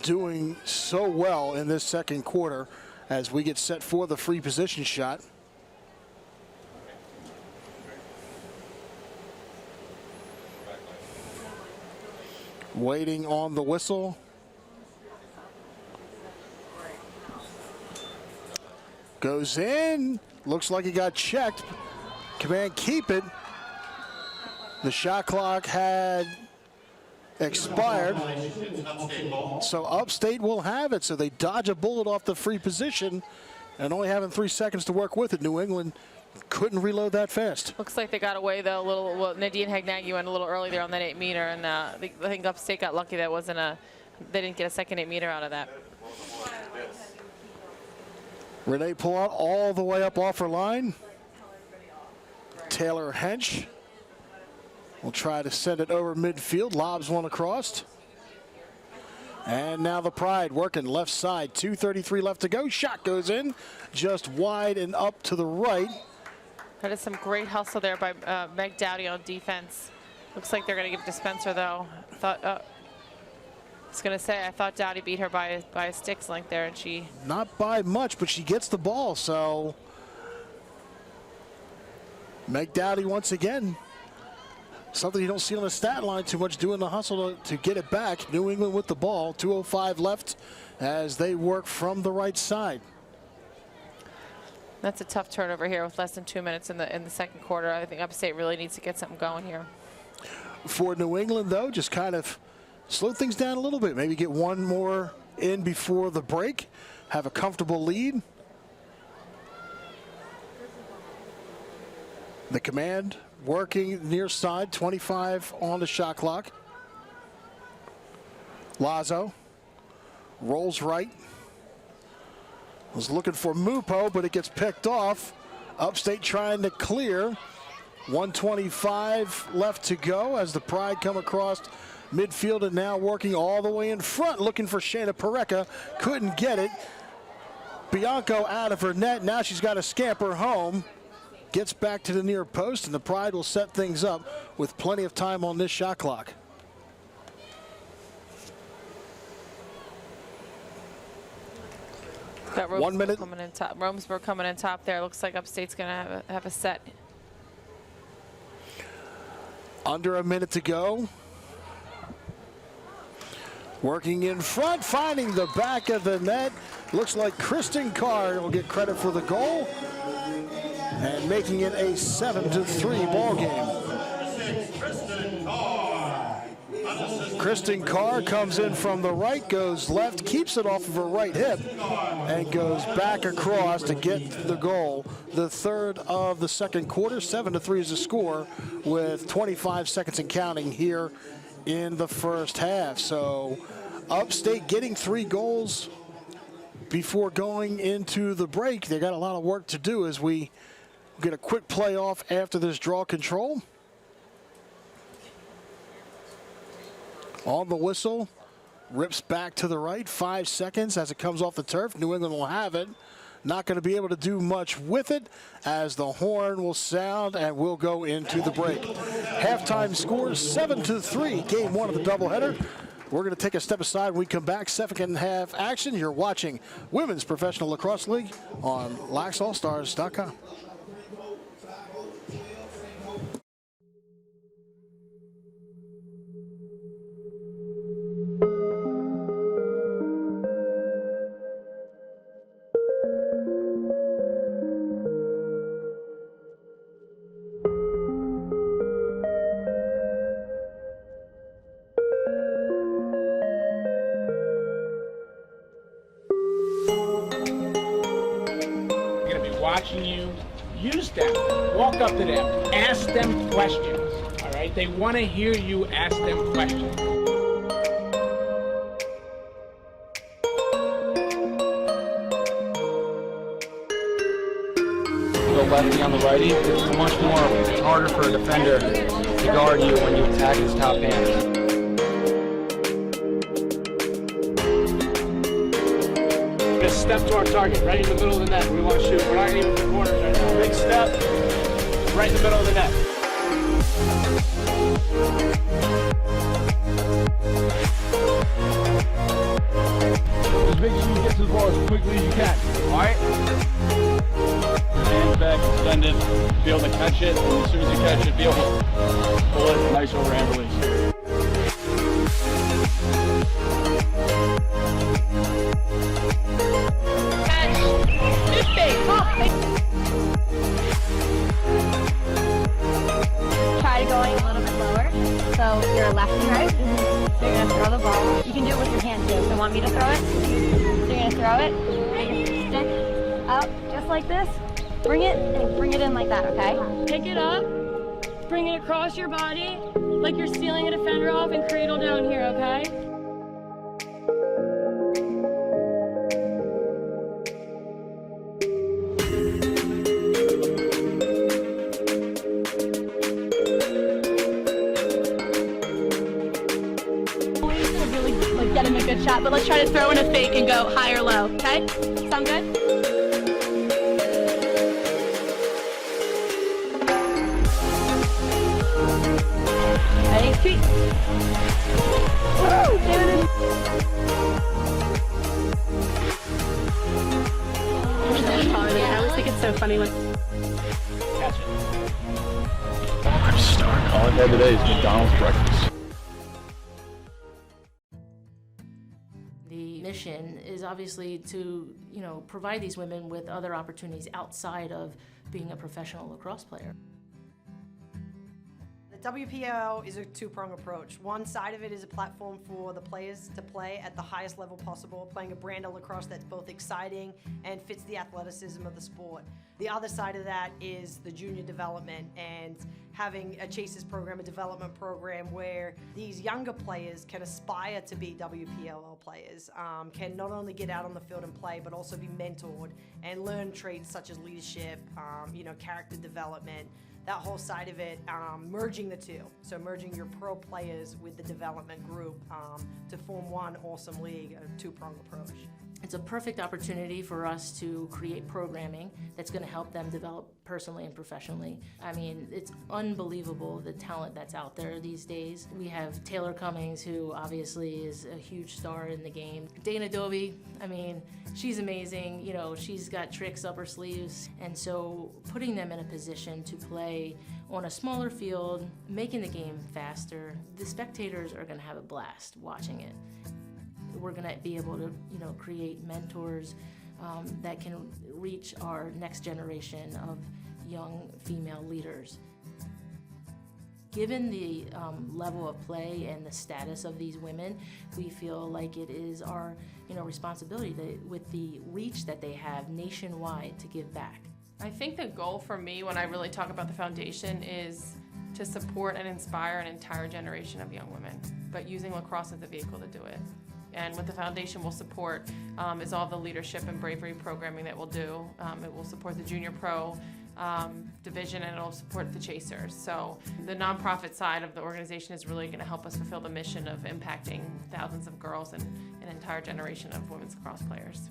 J: doing so well in this second quarter as we get set for the free position shot. Waiting on the whistle. Goes in. Looks like he got checked. Command keep it. The shot clock had expired, so Upstate will have it. So they dodge a bullet off the free position, and only having 3 seconds to work with it. New England couldn't reload that fast.
I: Looks like they got away though a little. Well, Nadine Naggy went a little early there on that 8-meter, and I think Upstate got lucky that wasn't they didn't get a second 8-meter out of that.
J: Renee pull out all the way up off her line. Taylor Hench will try to send it over midfield. Lobs one across. And now the Pride working left side. 2:33 left to go. Shot goes in just wide and up to the right.
I: That is some great hustle there by Meg Dowdy on defense. Looks like they're going to give it to Spencer though. I was going to say, I thought Dowdy beat her by a stick's length there, and she...
J: Not by much, but she gets the ball, so... Meg Dowdy once again. Something you don't see on the stat line too much, doing the hustle to get it back. New England with the ball. 2:05 left as they work from the right side.
I: That's a tough turnover here with less than 2 minutes in the second quarter. I think Upstate really needs to get something going here.
J: For New England, though, just kind of slow things down a little bit. Maybe get one more in before the break. Have a comfortable lead. The Command working near side, 25 on the shot clock. Lazo rolls right. Was looking for Mupo, but it gets picked off. Upstate trying to clear. 1:25 left to go as the Pride come across midfield and now working all the way in front, looking for Shayna Piraka. Couldn't get it. Bianco out of her net. Now she's got to scamper home. Gets back to the near post, and the Pride will set things up with plenty of time on this shot clock.
I: Got
J: 1 minute.
I: Coming in top. Romesburg coming in top there. Looks like Upstate's going to have a set.
J: Under a minute to go. Working in front, finding the back of the net. Looks like Christen Carr will get credit for the goal. And making it a 7-3 ball game.
L: Christen Carr, unassisted
J: Christen Carr comes in from the right, goes left, keeps it off of her right hip, and goes back across to get the goal. The third of the second quarter, 7-3 is the score, with 25 seconds and counting here in the first half. So Upstate getting 3 goals before going into the break. They got a lot of work to do as we get a quick playoff after this draw control. On the whistle, rips back to the right, 5 seconds as it comes off the turf. New England will have it. Not going to be able to do much with it as the horn will sound and we'll go into the break. Halftime scores 7-3, game 1 of the doubleheader. We're going to take a step aside when we come back. Second half action. You're watching Women's Professional Lacrosse League on laxallstars.com.
B: Watching you, use them, walk up to them, ask them questions, all right? They want to hear you ask them questions.
C: Go lefty on the righty, it's much harder for a defender to guard you when you attack his top hand.
B: Step to our target, right in the middle of the net. We want to shoot. We're not going to even put corners right now. Big step, right in the middle of the net.
D: Just make sure you get to the ball as quickly as you can.
C: All right? Hands back, extended, be able to catch it, and as soon as you catch it, be able to pull it, nice overhand release.
E: Try going a little bit lower. So you're left and right. So you're gonna throw the ball. You can do it with your hand too. So want me to throw it? So you're gonna throw it. Stick up just like this. Bring it and bring it in like that, okay?
F: Pick it up, bring it across your body like you're sealing a defender off and cradle down here, okay?
E: Get him a good shot, but let's try to throw in a fake and go high or low, okay? Sound good? Ready? Tweet. Woo! I always think it's so funny when...
B: Catch it.
C: I'm starving. All I've had today is McDonald's breakfast.
G: Mission is obviously to, provide these women with other opportunities outside of being a professional lacrosse player.
H: The WPLL is a two-pronged approach. One side of it is a platform for the players to play at the highest level possible, playing a brand of lacrosse that's both exciting and fits the athleticism of the sport. The other side of that is the junior development and having a Chasers program, a development program where these younger players can aspire to be WPLL players, can not only get out on the field and play, but also be mentored and learn traits such as leadership, character development, that whole side of it, merging the two. So merging your pro players with the development group to form one awesome league, a two-pronged approach.
G: It's a perfect opportunity for us to create programming that's going to help them develop personally and professionally. I mean, it's unbelievable the talent that's out there these days. We have Taylor Cummings, who obviously is a huge star in the game. Dana Dovey, she's amazing. She's got tricks up her sleeves. And so putting them in a position to play on a smaller field, making the game faster, the spectators are going to have a blast watching it. We're going to be able to, create mentors that can reach our next generation of young female leaders. Given the level of play and the status of these women, we feel like it is our responsibility with the reach that they have nationwide to give back.
I: I think the goal for me when I really talk about the foundation is to support and inspire an entire generation of young women, but using lacrosse as a vehicle to do it. And what the foundation will support is all the leadership and bravery programming that we'll do. It will support the junior pro division, and it'll support the chasers. So the nonprofit side of the organization is really going to help us fulfill the mission of impacting thousands of girls and an entire generation of women's lacrosse players.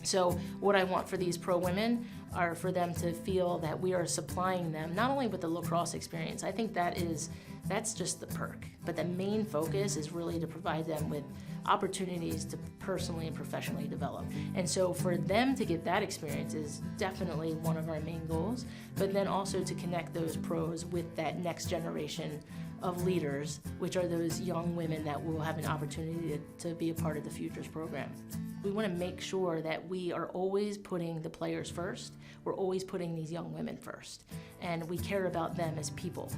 G: So what I want for these pro women are for them to feel that we are supplying them not only with the lacrosse experience. I think that's just the perk, but the main focus is really to provide them with opportunities to personally and professionally develop. And so for them to get that experience is definitely one of our main goals, but then also to connect those pros with that next generation of leaders, which are those young women that will have an opportunity to be a part of the Futures program. We want to make sure that we are always putting the players first. We're always putting these young women first. And we care about them as people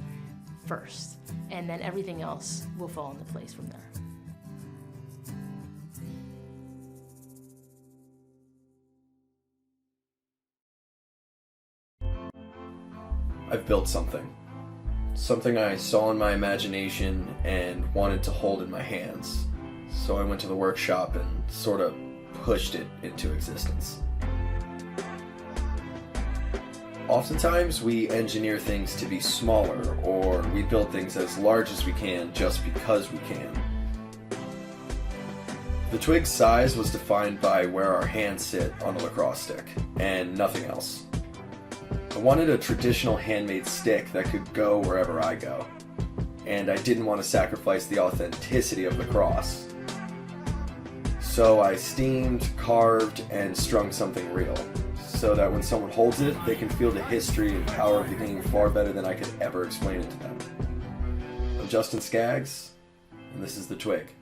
G: first. And then everything else will fall into place from there.
M: I've built something. Something I saw in my imagination and wanted to hold in my hands. So I went to the workshop and sort of pushed it into existence. Oftentimes we engineer things to be smaller, or we build things as large as we can just because we can. The Twig's size was defined by where our hands sit on a lacrosse stick, and nothing else. I wanted a traditional handmade stick that could go wherever I go, and I didn't want to sacrifice the authenticity of lacrosse. So I steamed, carved, and strung something real, so that when someone holds it, they can feel the history and power of the game far better than I could ever explain it to them. I'm Justin Skaggs, and this is the Twig.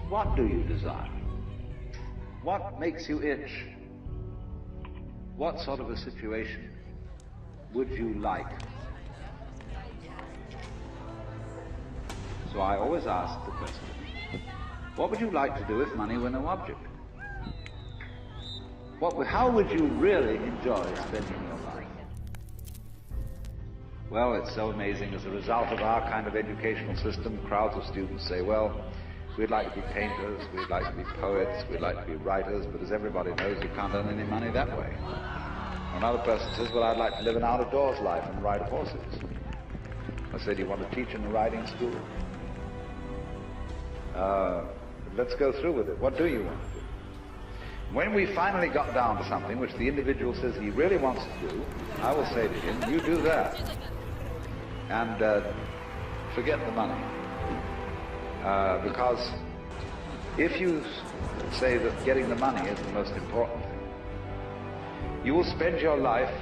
A: What do you desire? What makes you itch? What sort of a situation would you like? So I always ask the question, what would you like to do if money were no object? How would you really enjoy spending your life? Well, it's so amazing. As a result of our kind of educational system, crowds of students say, well, we'd like to be painters, we'd like to be poets, we'd like to be writers, but as everybody knows, you can't earn any money that way. Another person says, well, I'd like to live an out-of-doors life and ride horses. I said, do you want to teach in a riding school? Let's go through with it. What do you want to do? When we finally got down to something which the individual says he really wants to do, I will say to him, you do that. And forget the money. Because if you say that getting the money is the most important thing, you will spend your life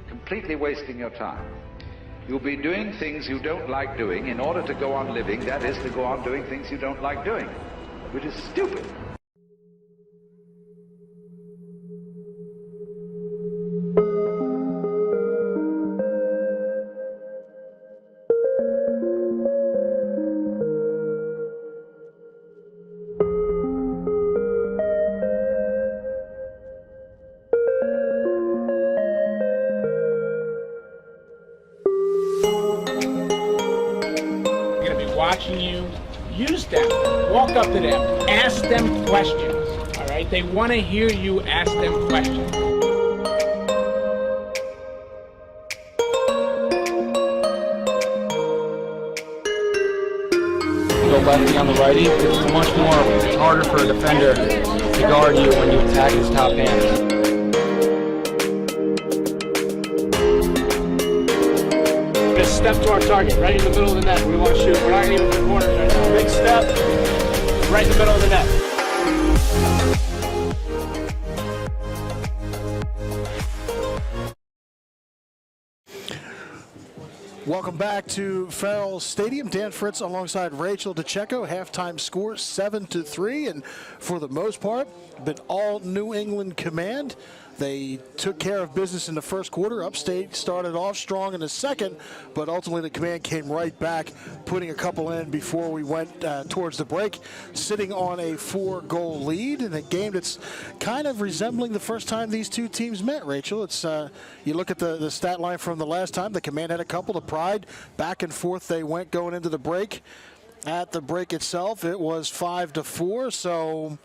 A: completely wasting your time. You'll be doing things you don't like doing in order to go on living, that is, to go on doing things you don't like doing, which is stupid.
B: Watching you use them. Walk up to them. Ask them questions. All right? They want to hear you ask them questions.
C: Go lefty on the righty. It's much more, it's harder for a defender to guard you when you attack his top hand.
B: Just step to our target, right in the middle of the net. We want to shoot. We're not going to even put corners right now. Big step, right in the middle of the net.
J: Welcome back to Farrell Stadium. Dan Fritz alongside Rachel DeCecco. Halftime score 7-3, and for the most part, been all New England command. They took care of business in the first quarter. Upstate started off strong in the second, but ultimately the command came right back, putting a couple in before we went towards the break, sitting on a 4-goal lead in a game that's kind of resembling the first time these two teams met, Rachel. It's you look at the stat line from the last time, the command had a couple, the Pride, back and forth they went going into the break. At the break itself, it was 5-4, so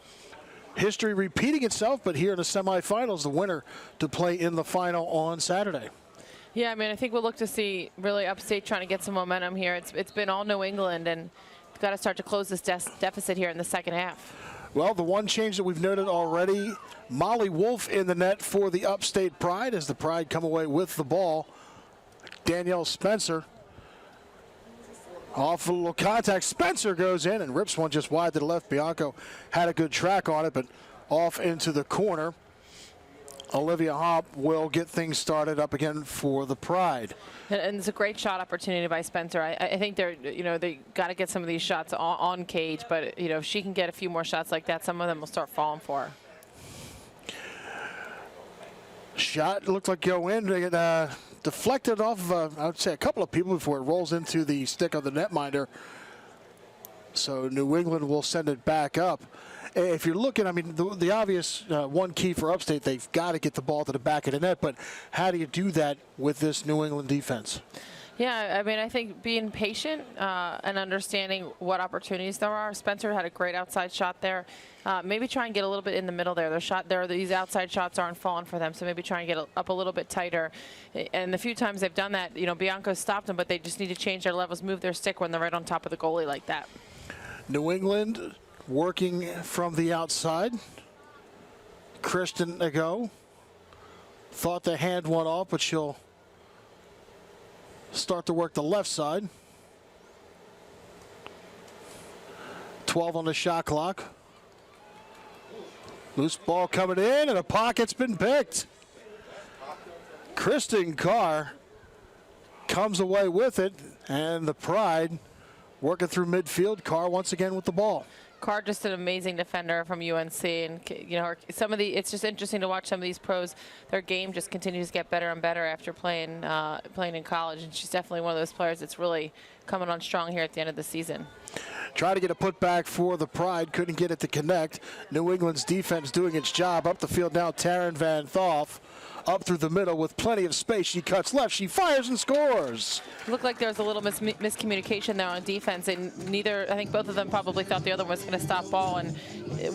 J: history repeating itself, but here in the semifinals, the winner to play in the final on Saturday.
I: Yeah, I mean, I think we'll look to see really Upstate trying to get some momentum here. It's been all New England, and we've got to start to close this deficit here in the second half.
J: Well, the one change that we've noted already, Molly Wolfe in the net for the Upstate Pride as the Pride come away with the ball. Danielle Spencer off a little contact. Spencer goes in and rips one just wide to the left. Bianca had a good track on it, but off into the corner. Olivia Hopp will get things started up again for the Pride.
I: And it's a great shot opportunity by Spencer. I think they got to get some of these shots on cage, but if she can get a few more shots like that, some of them will start falling for her.
J: Shot looked like go in. Deflected off of, I would say, a couple of people before it rolls into the stick of the netminder. So New England will send it back up. If you're looking, I mean, the obvious one key for Upstate, they've got to get the ball to the back of the net, but how do you do that with this New England defense?
I: Yeah, I mean, I think being patient and understanding what opportunities there are. Spencer had a great outside shot there. Maybe try and get a little bit in the middle there. These outside shots aren't falling for them, so maybe try and get up a little bit tighter. And the few times they've done that, Bianca stopped them, but they just need to change their levels, move their stick when they're right on top of the goalie like that.
J: New England working from the outside. Christen a go. Thought the hand went off, but she'll start to work the left side. 12 on the shot clock. Loose ball coming in, and a pocket's been picked. Christen Carr comes away with it, and the Pride working through midfield. Carr once again with the ball.
I: Carr, just an amazing defender from UNC, and it's just interesting to watch some of these pros. Their game just continues to get better and better after playing in college, and she's definitely one of those players that's really coming on strong here at the end of the season.
J: Try to get a putback for the Pride, couldn't get it to connect. New England's defense doing its job. Up the field now, Taryn Van Thoff. Up through the middle with plenty of space. She cuts left, she fires and scores.
I: Looked like there was a little miscommunication there on defense, and I think both of them probably thought the other was going to stop ball, and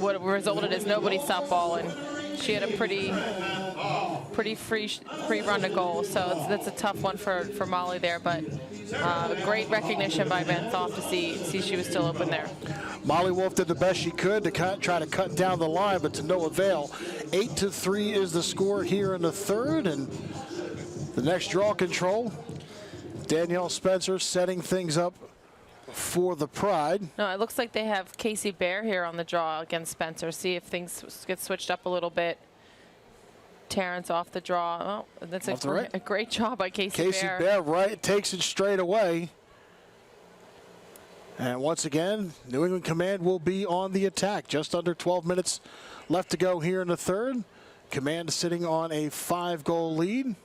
I: what resulted is nobody stopped ball, and she had a pretty free run to goal, so that's a tough one for Molly there, but great recognition by Van Thoff to see she was still open there.
J: Molly Wolfe did the best she could to try to cut down the line, but to no avail. 8-3 is the score here in the third, and the next draw control, Danielle Spencer setting things up for the Pride.
I: No, it looks like they have Kasey Behr here on the draw against Spencer. See if things get switched up a little bit. Terrence off the draw. Oh, that's a great job by Kasey Behr.
J: Kasey Behr right takes it straight away. And once again, New England Command will be on the attack. Just under 12 minutes left to go here in the third. Command sitting on a 5-goal lead.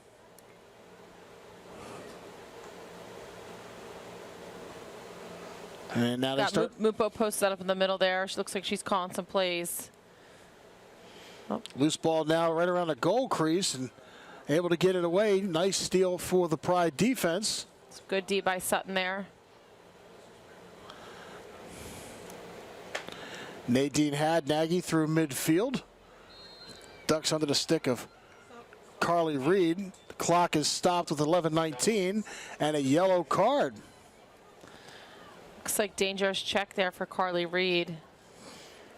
J: And now they start.
I: Mupo posted up in the middle there. She looks like she's calling some plays.
J: Oh. Loose ball now right around the goal crease and able to get it away. Nice steal for the Pride defense.
I: It's good D by Sutton there.
J: Nadine had Naggy through midfield. Ducks under the stick of Carli Reed. The clock is stopped with 11:19 and a yellow card.
I: Looks like dangerous check there for Carli Reed.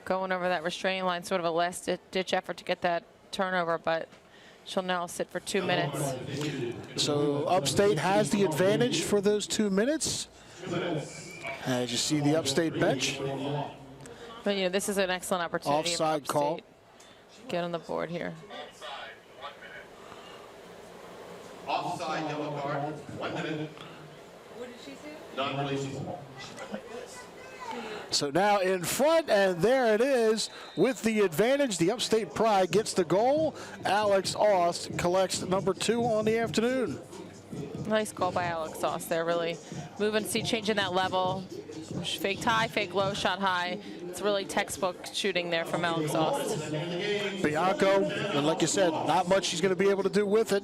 I: Going over that restraining line, sort of a last-ditch effort to get that turnover, but she'll now sit for 2 minutes.
J: So Upstate has the advantage for those 2 minutes. As you see the Upstate bench.
I: But, you know, this is an excellent opportunity.
J: Offside call.
I: Get on the board here.
L: Offside yellow card, 1 minute.
F: What did she say?
L: Non-releasable.
J: So now in front, and there it is. With the advantage, the Upstate Pride gets the goal. Alex Aust collects number 2 on the afternoon.
I: Nice goal by Alex Aust there, really moving, changing that level. Fake high, fake low, shot high. It's really textbook shooting there from Alex Aust.
J: Bianca, and like you said, not much she's going to be able to do with it.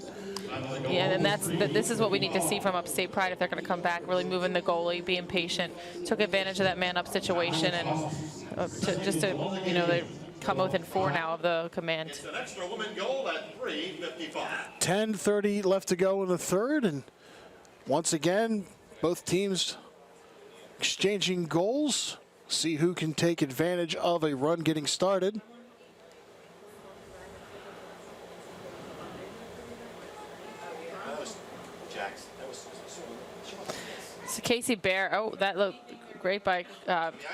I: Yeah, and this is what we need to see from Upstate Pride if they're going to come back, really moving the goalie, being patient. Took advantage of that man-up situation, and you know, they come within 4 now of the command.
L: It's an extra woman goal at 3:55.
J: 10:30 left to go in the third, and once again, both teams exchanging goals. See who can take advantage of a run getting started.
I: So Kasey Behr, oh, that looked great by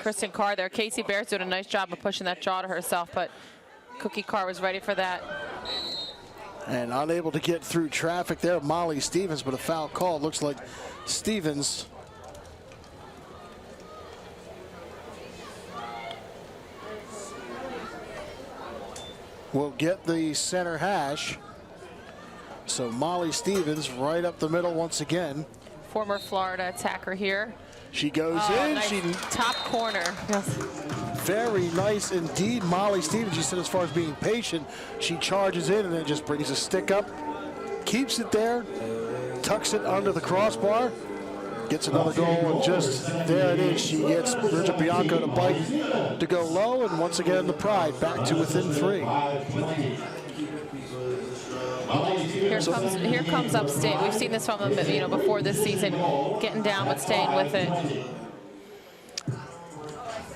I: Christen Carr there. Kasey Behr's doing a nice job of pushing that jaw to herself, but Cookie Carr was ready for that.
J: And unable to get through traffic there, Molly Stevens, but a foul call. Looks like Stevens will get the center hash. So Molly Stevens right up the middle once again.
I: Former Florida attacker here.
J: She goes in.
I: Nice
J: She
I: top corner. Yes.
J: Very nice indeed, Molly Stevens. She said as far as being patient, she charges in and then just brings a stick up, keeps it there, tucks it under the crossbar, gets another goal, and just there it is. She gets Bianca to bite to go low, and once again the Pride back to within 3.
I: Here comes Upstate. We've seen this from them, you know, before this season, getting down but staying with it.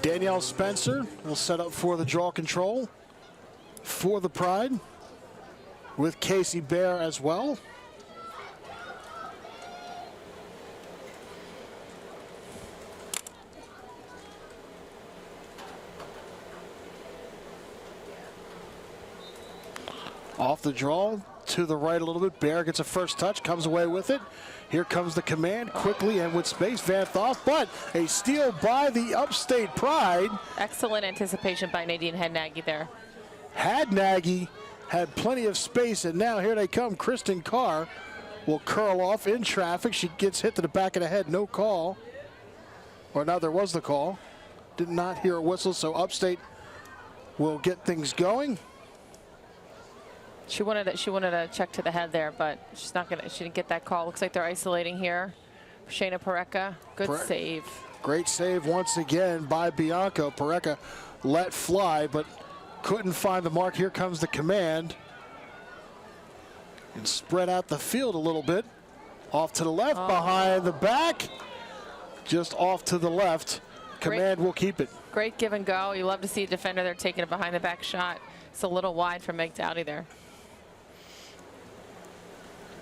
J: Danielle Spencer will set up for the draw control for the Pride with Kasey Behr as well. Off the draw to the right a little bit. Behr gets a first touch, comes away with it. Here comes the command quickly and with space. Van Thoth, but a steal by the Upstate Pride.
I: Excellent anticipation by Nadine Naggy there.
J: Had Naggy, had plenty of space, and now here they come. Christen Carr will curl off in traffic. She gets hit to the back of the head, no call. Or now there was the call. Did not hear a whistle, so Upstate will get things going.
I: She wanted a check to the head there, but she's not gonna. She didn't get that call. Looks like they're isolating here. Shayna Piraka, good save.
J: Great save once again by Bianca. Piraka let fly, but couldn't find the mark. Here comes the command. And spread out the field a little bit. Off to the left, behind the back. Just off to the left. Command will keep it.
I: Great give and go. You love to see a defender there taking a behind the back shot. It's a little wide for Meg Dowdy there.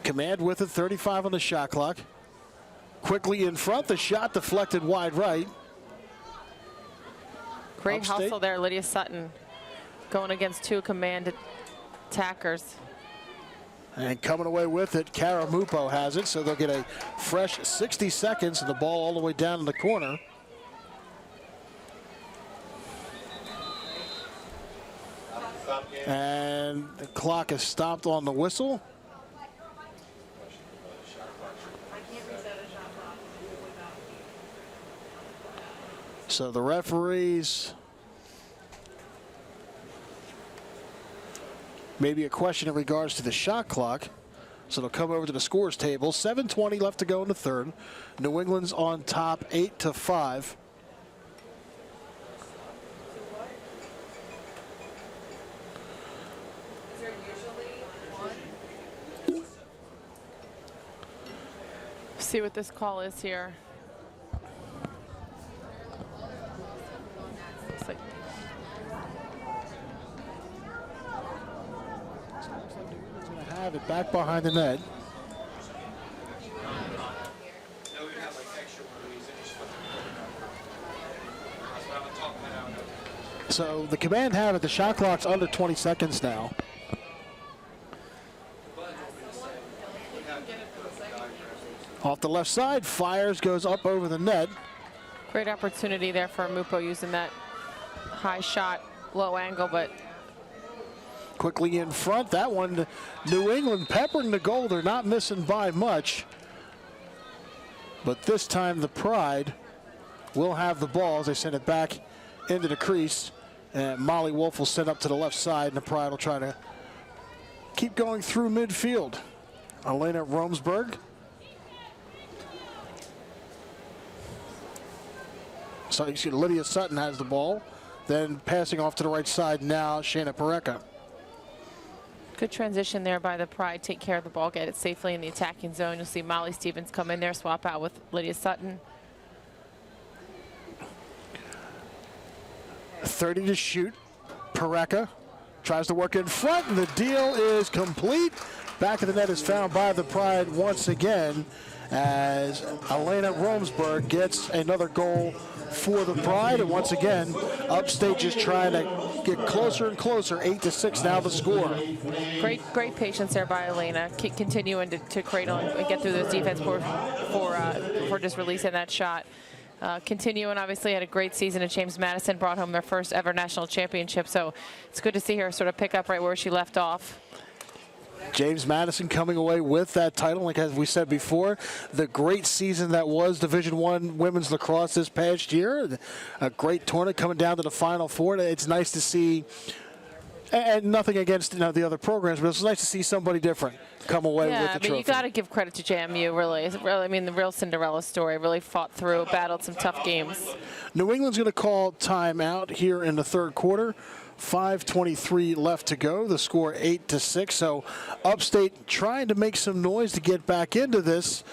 J: Command with it, 35 on the shot clock. Quickly in front, the shot deflected wide right.
I: Great hustle there, Lydia Sutton, going against 2 command attackers.
J: And coming away with it, Kara Mupo has it, so they'll get a fresh 60 seconds and the ball all the way down in the corner. And the clock is stopped on the whistle. So the referees, maybe a question in regards to the shot clock. So they'll come over to the scores table. 7:20 left to go in the third. New England's on top 8-5.
I: see what this call is here. Looks like
J: going to have it back behind the net. So the command have it. The shot clock's under 20 seconds now. Off the left side, fires, goes up over the net.
I: great opportunity there for Mupo using that high shot, low angle, but
J: quickly in front. That one, New England peppering the goal. They're not missing by much. But this time the Pride will have the ball as they send it back into the crease. And Molly Wolfe will send up to the left side, and the Pride will try to keep going through midfield. Elena Romsberg. So you see Lydia Sutton has the ball. Then passing off to the right side now, Shayna Piraka.
I: Good transition there by the Pride. Take care of the ball, get it safely in the attacking zone. You'll see Molly Stevens come in there, swap out with Lydia Sutton.
J: 30 to shoot. Piraka tries to work in front, and the deal is complete. Back of the net is found by the Pride once again as Elena Romsberg gets another goal for the Pride. And once again, Upstate just trying to get closer and closer. 8-6 now the score.
I: Great patience there by Elena. Keep continuing to cradle and get through those defense for just releasing that shot. Continuing, obviously, had a great season at James Madison, brought home their first ever national championship. So it's good to see her sort of pick up right where she left off.
J: James Madison coming away with that title, like as we said before, the great season that was Division I women's lacrosse this past year. A great tournament coming down to the Final Four. It's nice to see, and nothing against the other programs, but it's nice to see somebody different come away with the trophy. Yeah,
I: you got to give credit to JMU, really. I mean, the real Cinderella story. Really fought through, battled some tough games.
J: New England's going to call timeout here in the third quarter. 5:23 left to go. The score 8-6. So Upstate trying to make some noise to get back into this.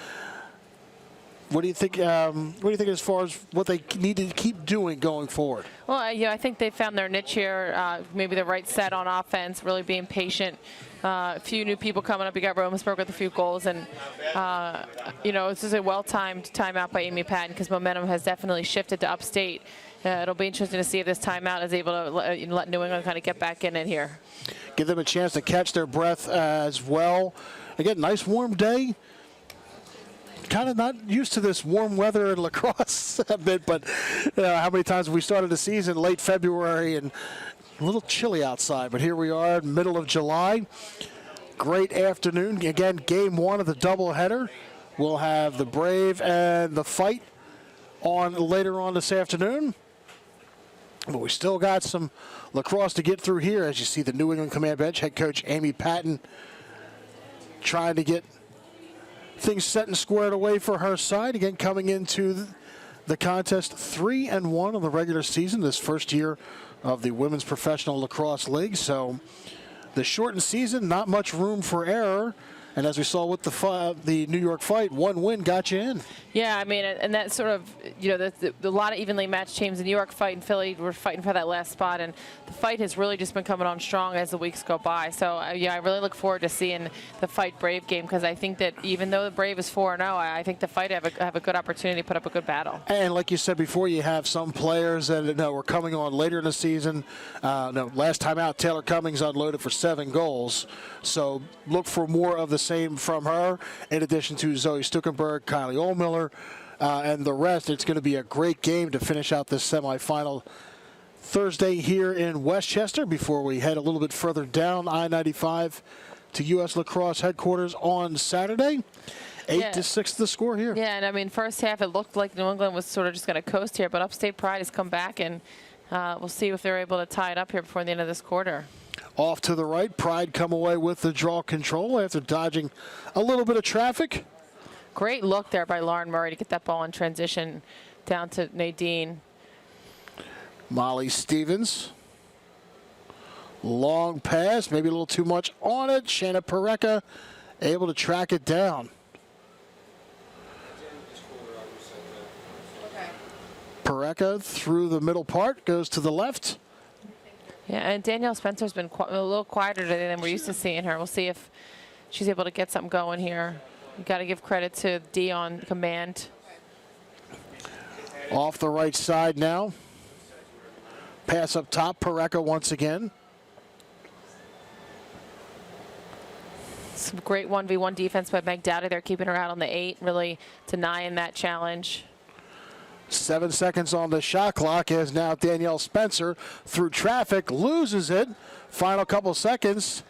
J: What do you think? What do you think as far as what they need to keep doing going forward?
I: Well, I think they found their niche here. Maybe the right set on offense, really being patient. A few new people coming up. You got Romsberg with a few goals, and this is a well-timed timeout by Amy Patton because momentum has definitely shifted to Upstate. It'll be interesting to see if this timeout is able to let New England kind of get back in it here.
J: Give them a chance to catch their breath as well. Again, nice warm day. Kind of not used to this warm weather in lacrosse a bit, but how many times have we started the season late February and a little chilly outside, but here we are, middle of July. Great afternoon. Again, game one of the doubleheader. We'll have the Brave and the Fight on later on this afternoon. But we still got some lacrosse to get through here. As you see the New England Command Bench, head coach Amy Patton trying to get things set and squared away for her side. Again, coming into the contest 3-1 of the regular season, this first year of the Women's Professional Lacrosse League. So the shortened season, not much room for error. And as we saw with the New York Fight, one win got you in.
I: Yeah, I mean, and that sort of, a lot of evenly matched teams. The New York Fight and Philly were fighting for that last spot, and the Fight has really just been coming on strong as the weeks go by. So, I really look forward to seeing the Fight Brave game because I think that even though the Brave is 4-0, I think the Fight have a good opportunity to put up a good battle.
J: And like you said before, you have some players that were coming on later in the season. Last time out, Taylor Cummings unloaded for 7 goals. So look for more of the same from her, in addition to Zoe Stuckenberg, Kylie Ohlmiller, and the rest. It's going to be a great game to finish out this semifinal Thursday here in Westchester before we head a little bit further down I-95 to U.S. Lacrosse headquarters on Saturday. 8-6 the score here.
I: Yeah, and I mean, first half it looked like New England was sort of just going to coast here, but Upstate Pride has come back, and we'll see if they're able to tie it up here before the end of this quarter.
J: Off to the right, Pride come away with the draw control after dodging a little bit of traffic.
I: Great look there by Lauren Murray to get that ball in transition down to Nadine.
J: Molly Stevens. Long pass, maybe a little too much on it. Shayna Piraka able to track it down. Piraka through the middle part, goes to the left.
I: Yeah, and Danielle Spencer's been a little quieter today than we're used to seeing her. We'll see if she's able to get something going here. You got to give credit to Dee on command.
J: Off the right side now. Pass up top, Piraka once again.
I: Some great 1v1 defense by Meg Dowdy. They're keeping her out on the 8, really denying that challenge.
J: 7 seconds on the shot clock as now Danielle Spencer through traffic loses it. Final couple seconds.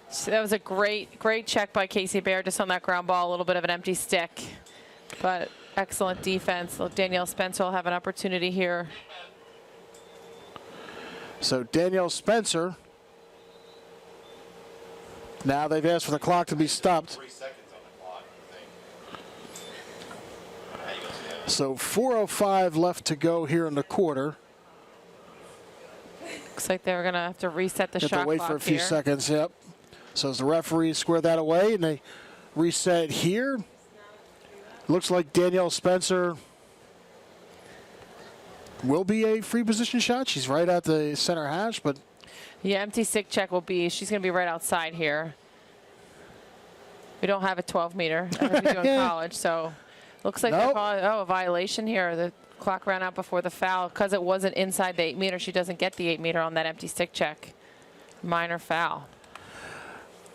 I: So that was a great check by Kasey Behr just on that ground ball. A little bit of an empty stick, but excellent defense. Look, Danielle Spencer will have an opportunity here.
J: So Danielle Spencer. Now they've asked for the clock to be stopped.
L: 3 seconds on the clock, I think.
J: So 4:05 left to go here in the quarter.
I: Looks like they're going to have to reset the shot clock.
J: Wait for a few seconds, yep. So as the referees square that away and they reset here. Looks like Danielle Spencer will be a free position shot. She's right at the center hash, but
I: yeah, empty stick check will be, she's going to be right outside here. We don't have a 12-meter as we do in college, so looks like they're calling, a violation here. The clock ran out before the foul. Because it wasn't inside the 8-meter, she doesn't get the 8-meter on that empty stick check. Minor foul.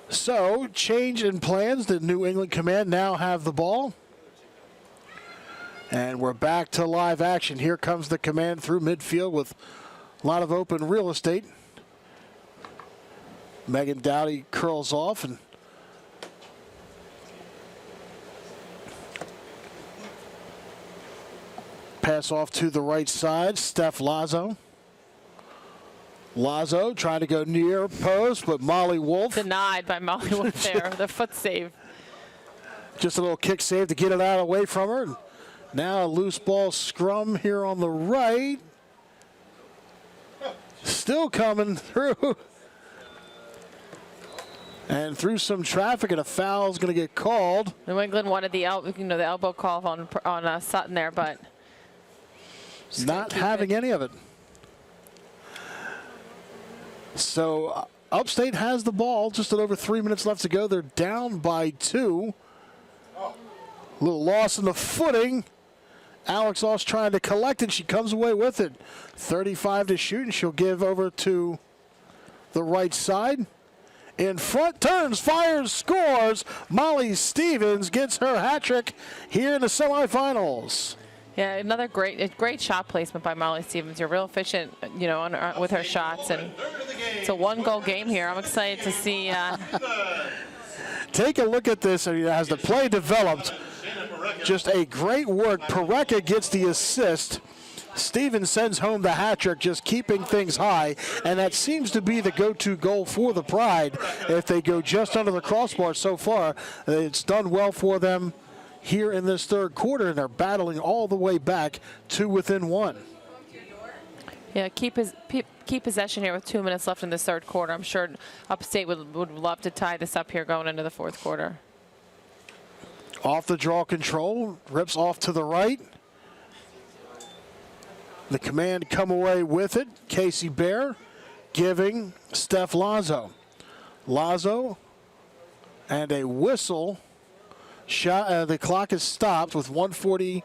J: So, change in plans. The New England Command now have the ball. And we're back to live action. Here comes the Command through midfield with a lot of open real estate. Megan Dowdy curls off and pass off to the right side. Steph Lazo. Lazo trying to go near post, but Molly Wolfe.
I: Denied by Molly Wolfe there, the foot save.
J: Just a little kick save to get it out away from her. And now a loose ball scrum here on the right. Still coming through. And through some traffic, and a foul is going to get called.
I: New England wanted the elbow call on Sutton there, but
J: not having any of it. So Upstate has the ball. Just at over 3 minutes left to go. They're down by 2. A little loss in the footing. Alex Oss trying to collect it. She comes away with it. 35 to shoot, and she'll give over to the right side. In front, turns, fires, scores. Molly Stevens gets her hat trick here in the semifinals.
I: yeah, another great shot placement by Molly Stevens. You're real efficient, with her shots, and it's a 1-goal game here. I'm excited to see.
J: Take a look at this as the play developed. Just a great work. Piraka gets the assist. Stevens sends home the hat trick, just keeping things high, and that seems to be the go-to goal for the Pride. If they go just under the crossbar so far, it's done well for them here in this third quarter, and they're battling all the way back to within 1.
I: Yeah, keep possession here with 2 minutes left in this third quarter. I'm sure Upstate would love to tie this up here going into the fourth quarter.
J: Off the draw control, rips off to the right. The Command come away with it. Kasey Behr giving Steph Lazo. Lazo and a whistle. Shot. The clock is stopped with 1:40.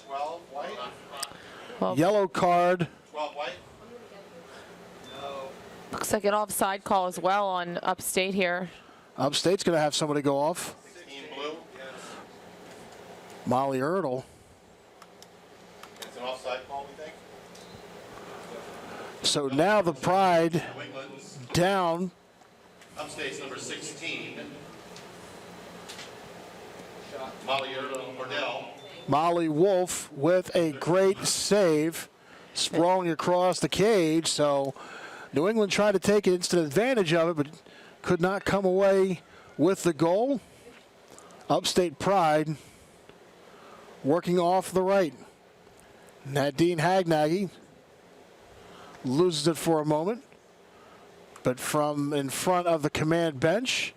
L: 12 white.
J: Yellow card.
L: 12 white.
I: Looks like an offside call as well on Upstate here.
J: Upstate's going to have somebody go off.
L: 16 blue.
J: Molly Ertl.
L: It's an offside call, we think.
J: So now the Pride down.
L: Upstate's number 16. Molly Ordell.
J: Molly Wolfe with a great save, sprawling across the cage. So New England tried to take instant advantage of it, but could not come away with the goal. Upstate Pride working off the right. Nadine Naggy loses it for a moment, but from in front of the Command bench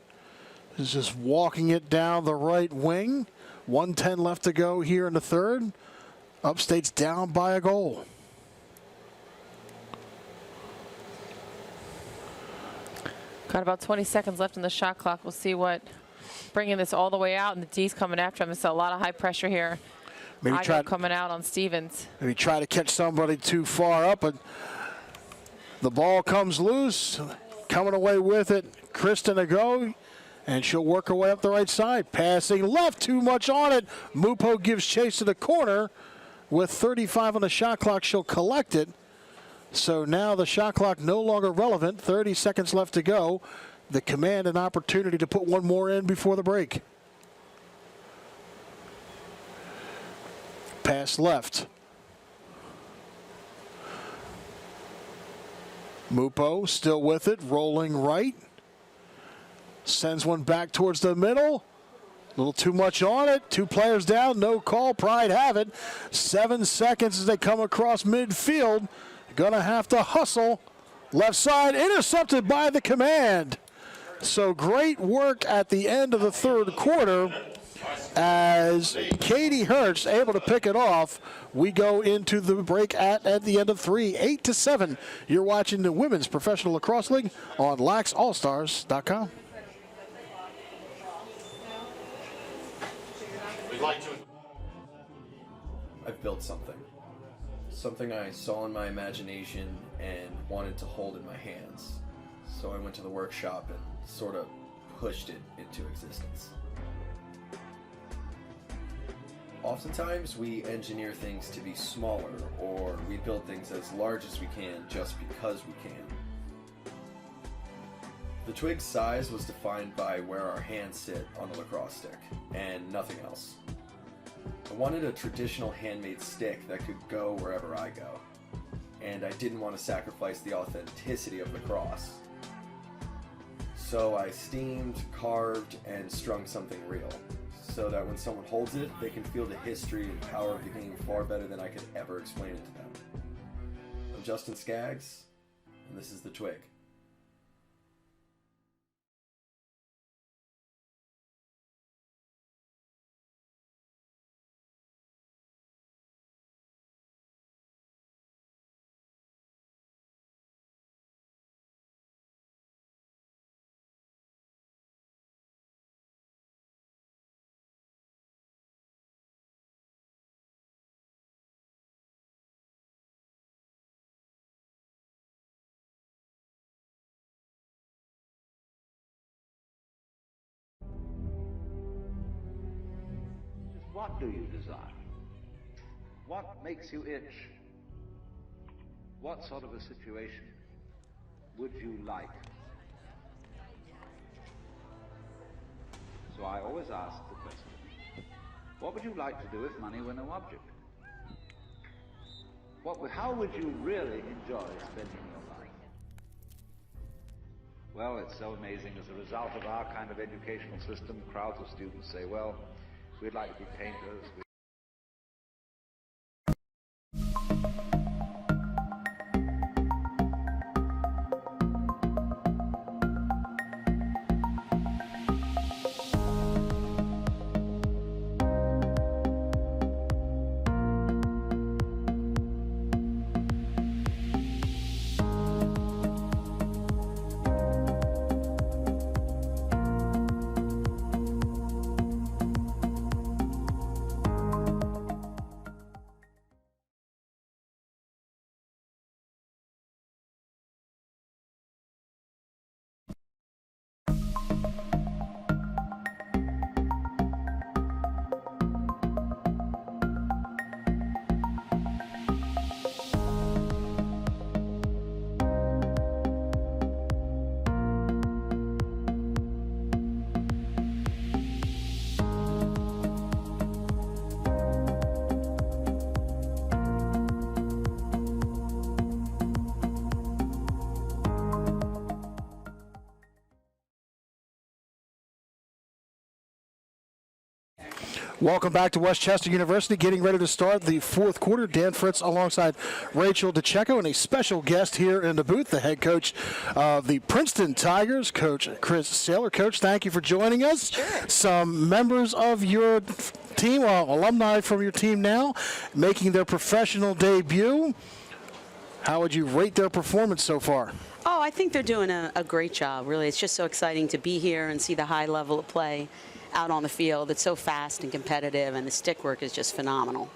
J: is just walking it down the right wing. 1:10 left to go here in the third. Upstate's down by a goal.
I: Got about 20 seconds left in the shot clock. We'll see what, bringing this all the way out, and the D's coming after him. It's a lot of high pressure here.
J: Maybe try
I: coming out on Stevens.
J: Maybe try to catch somebody too far up, but the ball comes loose. Coming away with it, Christen a go, and she'll work her way up the right side. Passing left, too much on it. Mupo gives chase to the corner. With 35 on the shot clock, she'll collect it. So now the shot clock no longer relevant. 30 seconds left to go. The command an opportunity to put one more in before the break. Pass left. Mupo still with it, rolling right. Sends one back towards the middle. A little too much on it. 2 players down, no call. Pride have it. 7 seconds as they come across midfield. Gonna have to hustle. Left side, intercepted by the command. So great work at the end of the third quarter as Katie Hertz able to pick it off. We go into the break at the end of 3, 8-7. You're watching the Women's Professional Lacrosse League on laxallstars.com.
M: I've built something. Something I saw in my imagination and wanted to hold in my hands. So I went to the workshop and sort of pushed it into existence. Oftentimes we engineer things to be smaller, or we build things as large as we can just because we can. The Twig's size was defined by where our hands sit on the lacrosse stick, and nothing else. I wanted a traditional handmade stick that could go wherever I go, and I didn't want to sacrifice the authenticity of lacrosse. So I steamed, carved, and strung something real, so that when someone holds it, they can feel the history and power of the game far better than I could ever explain it to them. I'm Justin Skaggs, and this is the Twig.
A: What do you desire? What makes you itch? What sort of a situation would you like? So I always ask the question, what would you like to do if money were no object? How would you really enjoy spending your life? Well, it's so amazing. As a result of our kind of educational system, crowds of students say, well, we'd like to be painters.
J: Welcome back to Westchester University, getting ready to start the fourth quarter. Dan Fritz alongside Rachel DeCecco and a special guest here in the booth, the head coach of the Princeton Tigers, Coach Chris Saylor. Coach, thank you for joining us.
N: Sure.
J: Some members of your team, alumni from your team now, making their professional debut. How would you rate their performance so far?
N: Oh, I think they're doing a great job, really. It's just so exciting to be here and see the high level of play out on the field. It's so fast and competitive, and the stick work is just phenomenal.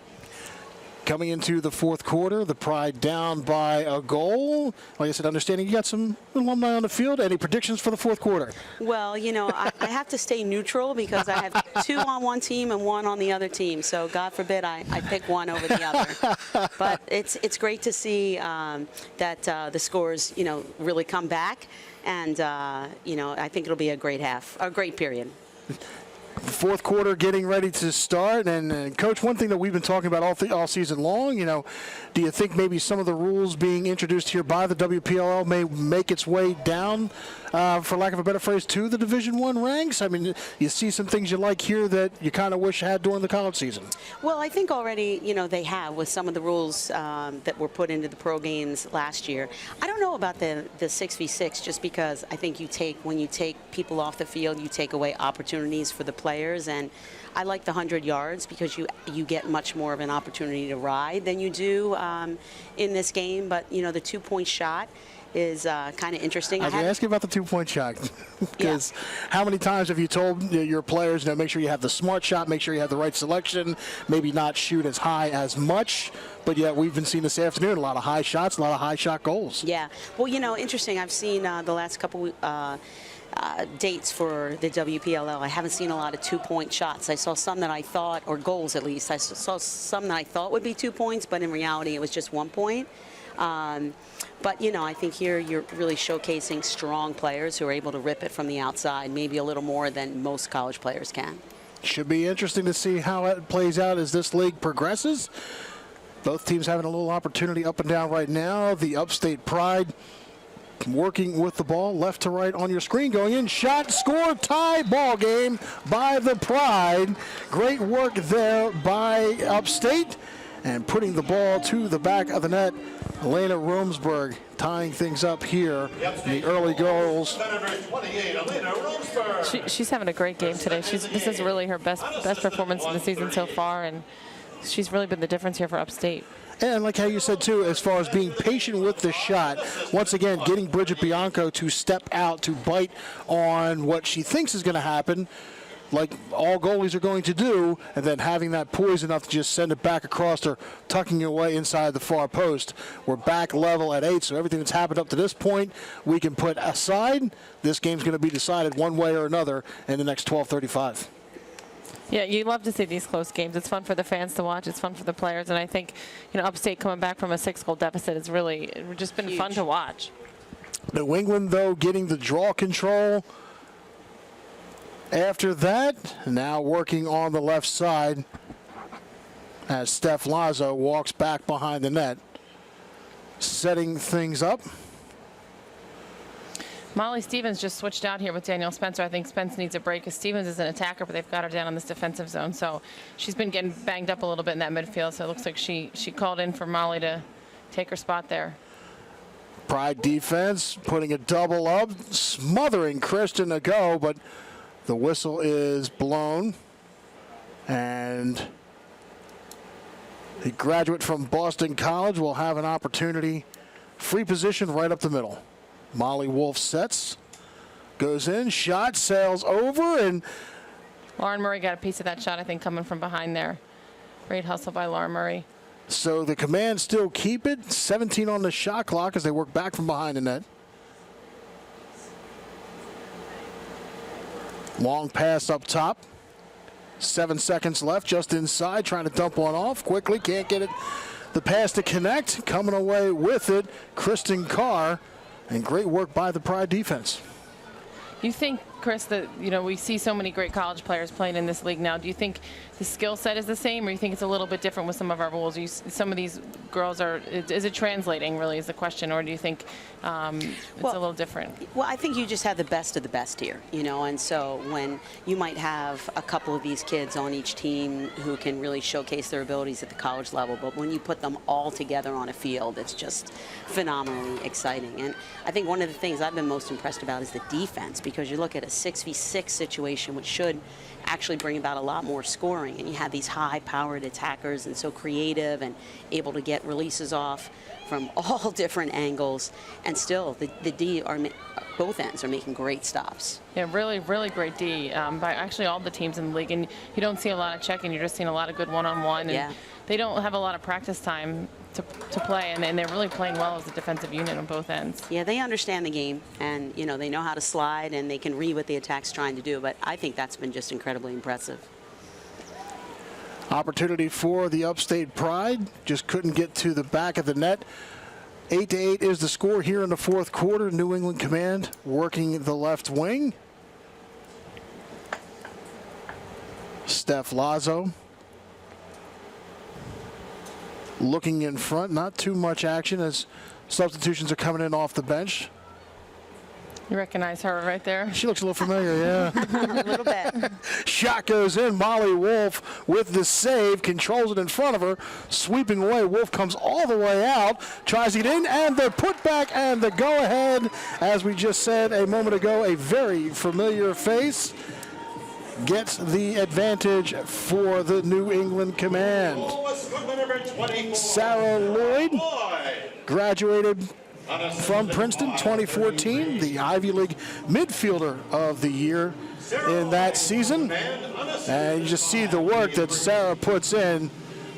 J: Coming into the fourth quarter, the Pride down by a goal. Like I said, understanding you got some alumni on the field. Any predictions for the fourth quarter?
N: Well, you know, I have to stay neutral because I have 2 on one team and 1 on the other team. So God forbid I pick one over the other. But it's great to see that the scores, you know, really come back. And, you know, I think it'll be a great period.
J: Fourth quarter getting ready to start, and Coach, one thing that we've been talking about all season long, you know, do you think maybe some of the rules being introduced here by the WPLL may make its way down, for lack of a better phrase, to the Division I ranks? I mean, you see some things you like here that you kind of wish had during the college season.
N: Well, I think already, you know, they have with some of the rules that were put into the pro games last year. I don't know about the 6v6, just because I think when you take people off the field, you take away opportunities for the players, and I like the 100 yards because you get much more of an opportunity to ride than you do in this game. But you know, the 2-point shot is kind of interesting.
J: I was going to ask you about the 2-point shot because how many times have you told your players, you know, make sure you have the smart shot, make sure you have the right selection, maybe not shoot as high as much, but yet we've been seeing this afternoon a lot of high shots, a lot of high shot goals.
N: Yeah, well, you know, interesting. I've seen the last couple dates for the WPLL. I haven't seen a lot of 2-point shots. I saw some that I thought, or goals at least, I saw some that I thought would be 2 points, but in reality it was just 1 point. But, you know, I think here you're really showcasing strong players who are able to rip it from the outside, maybe a little more than most college players can.
J: Should be interesting to see how it plays out as this league progresses. Both teams having a little opportunity up and down right now. The Upstate Pride working with the ball left to right on your screen, going in, shot, score, tie, ball game by the Pride. Great work there by Upstate, and putting the ball to the back of the net. Elena Romsberg tying things up here in the early goals.
I: She's having a great game today. This is really her best performance in the season so far, and she's really been the difference here for Upstate.
J: And like how you said, too, as far as being patient with the shot, once again, getting Bridget Bianco to step out, to bite on what she thinks is going to happen, like all goalies are going to do, and then having that poise enough to just send it back across or tucking it away inside the far post. We're back level at 8, so everything that's happened up to this point, we can put aside. This game's going to be decided one way or another in the next 12:35.
I: Yeah, you love to see these close games. It's fun for the fans to watch. It's fun for the players. And I think, you know, Upstate coming back from a 6-goal deficit has really just been fun to watch.
J: New England, though, getting the draw control. After that, now working on the left side as Steph Lazo walks back behind the net, setting things up.
I: Molly Stevens just switched out here with Danielle Spencer. I think Spence needs a break because Stevens is an attacker, but they've got her down on this defensive zone. So she's been getting banged up a little bit in that midfield. So it looks like she called in for Molly to take her spot there.
J: Pride defense putting a double up, smothering Christen to go, but the whistle is blown. And the graduate from Boston College will have an opportunity. Free position right up the middle. Molly Wolfe sets, goes in, shot, sails over, and
I: Lauren Murray got a piece of that shot, I think, coming from behind there. Great hustle by Lauren Murray.
J: So the Command still keep it. 17 on the shot clock as they work back from behind the net. Long pass up top. 7 seconds left, just inside, trying to dump one off quickly. Can't get it. The pass to connect, coming away with it, Christen Carr. And great work by the Pride defense.
I: You think, Chris, that, you know, we see so many great college players playing in this league now. Do you think the skill set is the same, or you think it's a little bit different with some of our rules? Some of these girls is it translating, really, is the question, or do you think it's a little different?
N: Well, I think you just have the best of the best here, you know, and so when you might have a couple of these kids on each team who can really showcase their abilities at the college level, but when you put them all together on a field, it's just phenomenally exciting. And I think one of the things I've been most impressed about is the defense, because you look at a 6v6 situation, which should actually bring about a lot more scoring. And you have these high-powered attackers and so creative and able to get releases off from all different angles. And still, the D are both ends are making great stops.
I: Yeah, really, really great D by actually all the teams in the league. And you don't see a lot of checking. You're just seeing a lot of good one-on-one. And they don't have a lot of practice time to play, and they're really playing well as a defensive unit on both ends.
N: Yeah, they understand the game, and they know how to slide, and they can read what the attack's trying to do. But I think that's been just incredibly impressive.
J: Opportunity for the Upstate Pride, just couldn't get to the back of the net. 8-8 is the score here in the fourth quarter. New England Command working the left wing. Steph Lazo looking in front, not too much action as substitutions are coming in off the bench.
I: You recognize her right there?
J: She looks a little familiar, yeah.
N: A little bit.
J: Shot goes in. Molly Wolfe with the save, controls it in front of her, sweeping away. Wolfe comes all the way out, tries it in, and the putback and the go-ahead. As we just said a moment ago, a very familiar face gets the advantage for the New England Command. Sarah Lloyd graduated from Princeton 2014, the Ivy League midfielder of the year in that season. And you just see the work that Sarah puts in,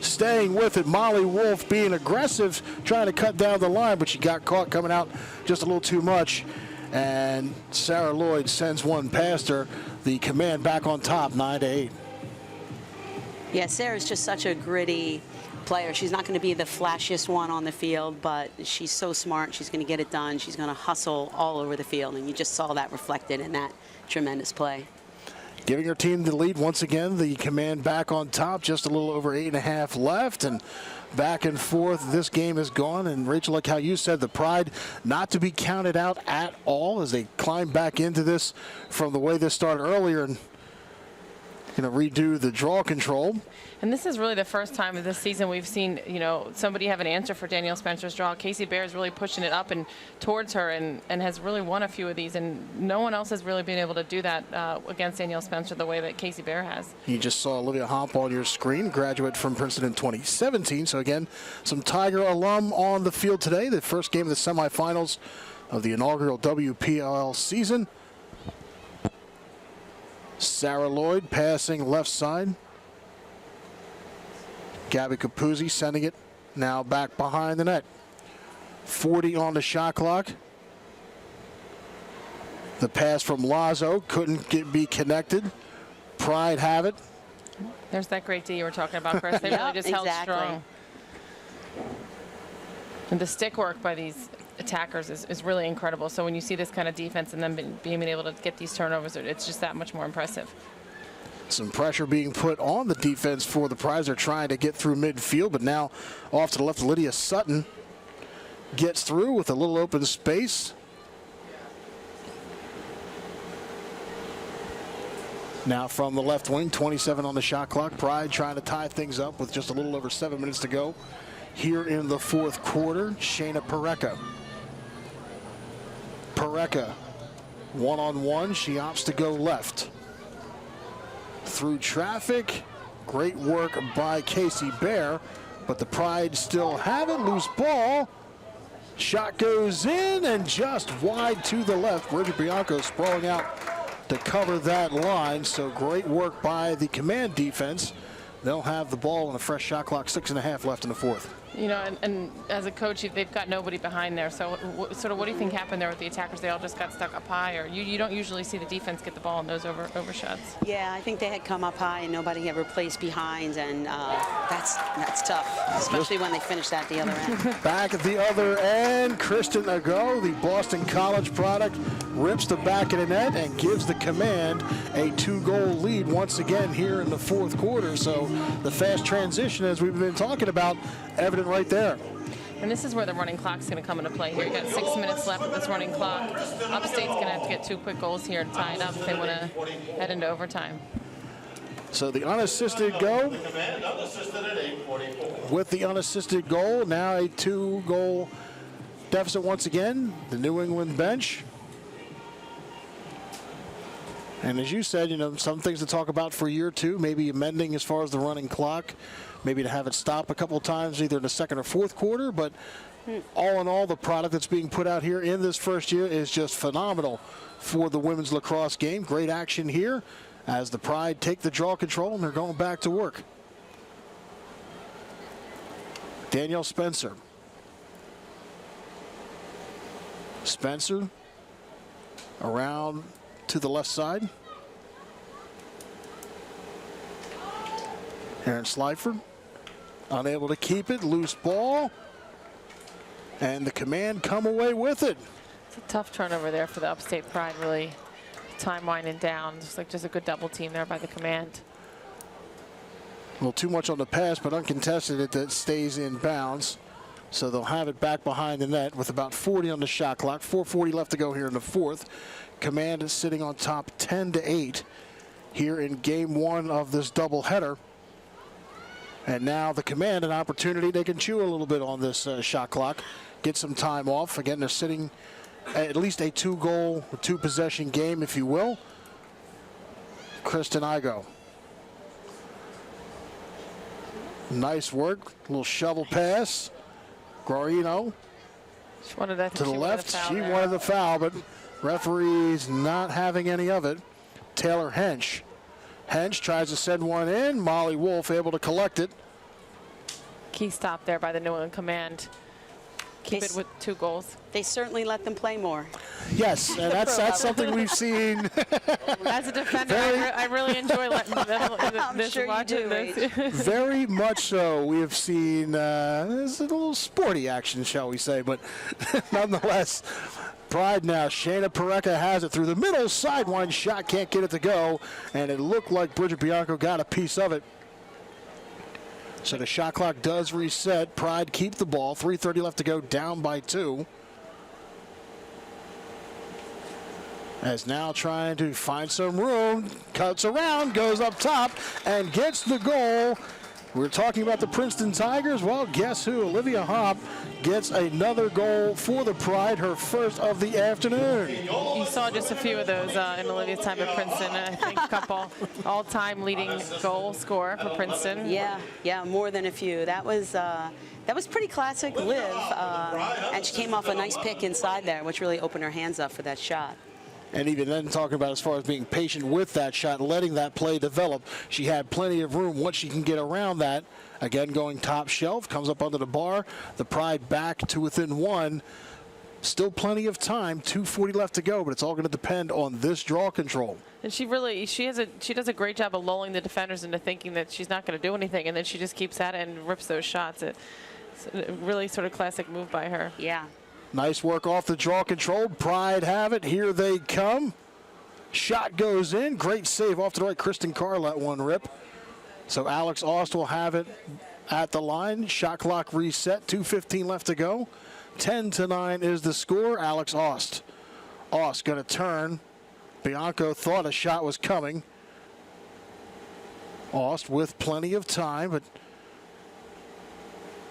J: staying with it. Molly Wolfe being aggressive, trying to cut down the line, but she got caught coming out just a little too much. And Sarah Lloyd sends one past her. The Command back on top, 9-8.
N: Yeah, Sarah's just such a gritty player. She's not going to be the flashiest one on the field, but she's so smart. She's going to get it done. She's going to hustle all over the field, and you just saw that reflected in that tremendous play.
J: Giving her team the lead once again. The Command back on top, just a little over 8.5 left, and back and forth this game is gone. And Rachel, like how you said, the Pride not to be counted out at all as they climb back into this from the way this started earlier and going to redo the draw control.
I: And this is really the first time of this season we've seen, somebody have an answer for Danielle Spencer's draw. Kasey Behr is really pushing it up and towards her and has really won a few of these. And no one else has really been able to do that against Danielle Spencer the way that Kasey Behr has.
J: You just saw Olivia Homp on your screen, graduate from Princeton in 2017. So again, some Tiger alum on the field today. The first game of the semifinals of the inaugural WPLL season. Sarah Lloyd passing left side. Gabby Capuzzi sending it now back behind the net. 40 on the shot clock. The pass from Lazo couldn't be connected. Pride have it.
I: There's that great D you were talking about, Chris. They really just held strong. And the stick work by these attackers is really incredible. So when you see this kind of defense and then being able to get these turnovers, it's just that much more impressive.
J: Some pressure being put on the defense for the Pride. They're trying to get through midfield, but now off to the left, Lydia Sutton gets through with a little open space. Now from the left wing, 27 on the shot clock. Pride trying to tie things up with just a little over 7 minutes to go here in the fourth quarter. Shayna Piraka. Piraka, one-on-one. She opts to go left. Through traffic, great work by Kasey Behr, but the Pride still have it. Loose ball. Shot goes in and just wide to the left. Bridget Bianca sprawling out to cover that line. So great work by the Command defense. They'll have the ball on a fresh shot clock, 6.5 left in the fourth.
I: And as a coach, they've got nobody behind there. So sort of what do you think happened there with the attackers? They all just got stuck up high, or you don't usually see the defense get the ball in those overshots?
N: Yeah, I think they had come up high and nobody had replaced behind, and that's tough, especially when they finish that the other end.
J: Back at the other end, Christen Ago, the Boston College product, rips the back of the net and gives the Command a 2-goal lead once again here in the fourth quarter. So the fast transition, as we've been talking about, evident right there.
I: And this is where the running clock's going to come into play here. You got 6 minutes left of this running clock. Upstate's going to have to get 2 quick goals here to tie it up if they want to head into overtime.
J: So the unassisted goal. With the unassisted goal, now a 2-goal deficit once again. The New England bench. And as you said, some things to talk about for year two, maybe amending as far as the running clock, maybe to have it stop a couple of times either in the second or fourth quarter. But all in all, the product that's being put out here in this first year is just phenomenal for the women's lacrosse game. Great action here as the Pride take the draw control, and they're going back to work. Danielle Spencer. Spencer around to the left side. Aaron Slyford unable to keep it. Loose ball. And the Command come away with it.
I: It's a tough turnover there for the Upstate Pride, really. Time winding down. Just a good double team there by the Command.
J: A little too much on the pass, but uncontested it stays in bounds. So they'll have it back behind the net with about 40 on the shot clock. 4:40 left to go here in the fourth. Command is sitting on top 10-8 here in game one of this doubleheader. And now the Command, an opportunity. They can chew a little bit on this shot clock, get some time off. Again, they're sitting at least a 2-goal, 2-possession game, if you will. Christen Igo. Nice work. A little shovel pass. Guarino to the left. She wanted the foul, but referee's not having any of it. Taylor Hench. Hench tries to send one in. Molly Wolfe able to collect it.
I: Key stop there by the New England Command. Keep it with 2 goals.
N: They certainly let them play more.
J: Yes, and that's something we've seen.
I: As a defender, I really enjoy letting them
N: I'm sure you do,
I: this.
J: Very much so. We have seen it's a little sporty action, shall we say, but nonetheless, Pride now. Shayna Piraka has it through the middle. Sidewind shot, can't get it to go, and it looked like Bridget Bianca got a piece of it. So the shot clock does reset. Pride keep the ball. 3:30 left to go, down by 2. As now trying to find some room. Cuts around, goes up top, and gets the goal. We're talking about the Princeton Tigers. Well, guess who? Olivia Hopp gets another goal for the Pride, her first of the afternoon.
I: You saw just a few of those in Olivia's time at Princeton. I think a couple all-time leading goal scorer for Princeton.
N: Yeah, more than a few. That was pretty classic Liv, and she came off a nice pick inside there, which really opened her hands up for that shot.
J: And even then, talking about as far as being patient with that shot, letting that play develop, she had plenty of room once she can get around that. Again, going top shelf, comes up under the bar. The Pride back to within 1. Still plenty of time, 2:40 left to go, but it's all going to depend on this draw control.
I: And she does a great job of lulling the defenders into thinking that she's not going to do anything, and then she just keeps at it and rips those shots. It's a really sort of classic move by her.
N: Yeah.
J: Nice work off the draw control. Pride have it. Here they come. Shot goes in. Great save off to the right. Kristen Carl let one rip. So Alex Aust will have it at the line. Shot clock reset. 2:15 left to go. 10-9 is the score. Alex Aust. Aust going to turn. Bianca thought a shot was coming. Aust with plenty of time, but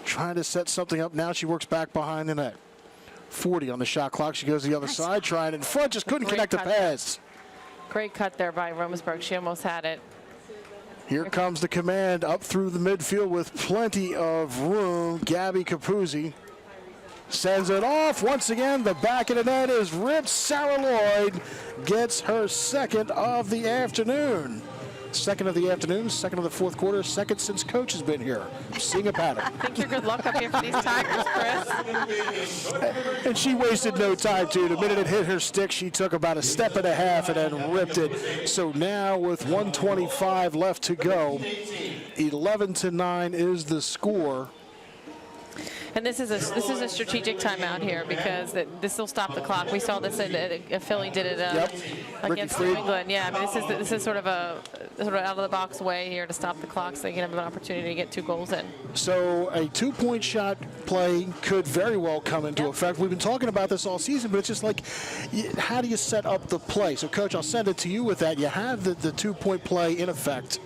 J: trying to set something up. Now she works back behind the net. 40 on the shot clock. She goes to the other side, trying in front, just couldn't connect the pass.
I: Great cut there by Romsberg. She almost had it.
J: Here comes the Command up through the midfield with plenty of room. Gabby Capuzzi sends it off. Once again, the back of the net is ripped. Sarah Lloyd gets her second of the afternoon. Second of the afternoon, second of the fourth quarter, second since coach has been here. Seeing a pattern.
I: I think you're good luck up here for these Tigers, Chris.
J: And she wasted no time, too. The minute it hit her stick, she took about a step and a half and then ripped it. So now with 1:25 left to go, 11-9 is the score.
I: And this is a strategic timeout here because this will stop the clock. We saw this at Philly did it against New England. Yeah, I mean this is sort of a out of the box way here to stop the clock so they can have an opportunity to get 2 goals in.
J: So a 2-point shot play could very well come into effect. We've been talking about this all season, but it's just like, how do you set up the play? So, Coach, I'll send it to you with that. You have the 2-point play in effect.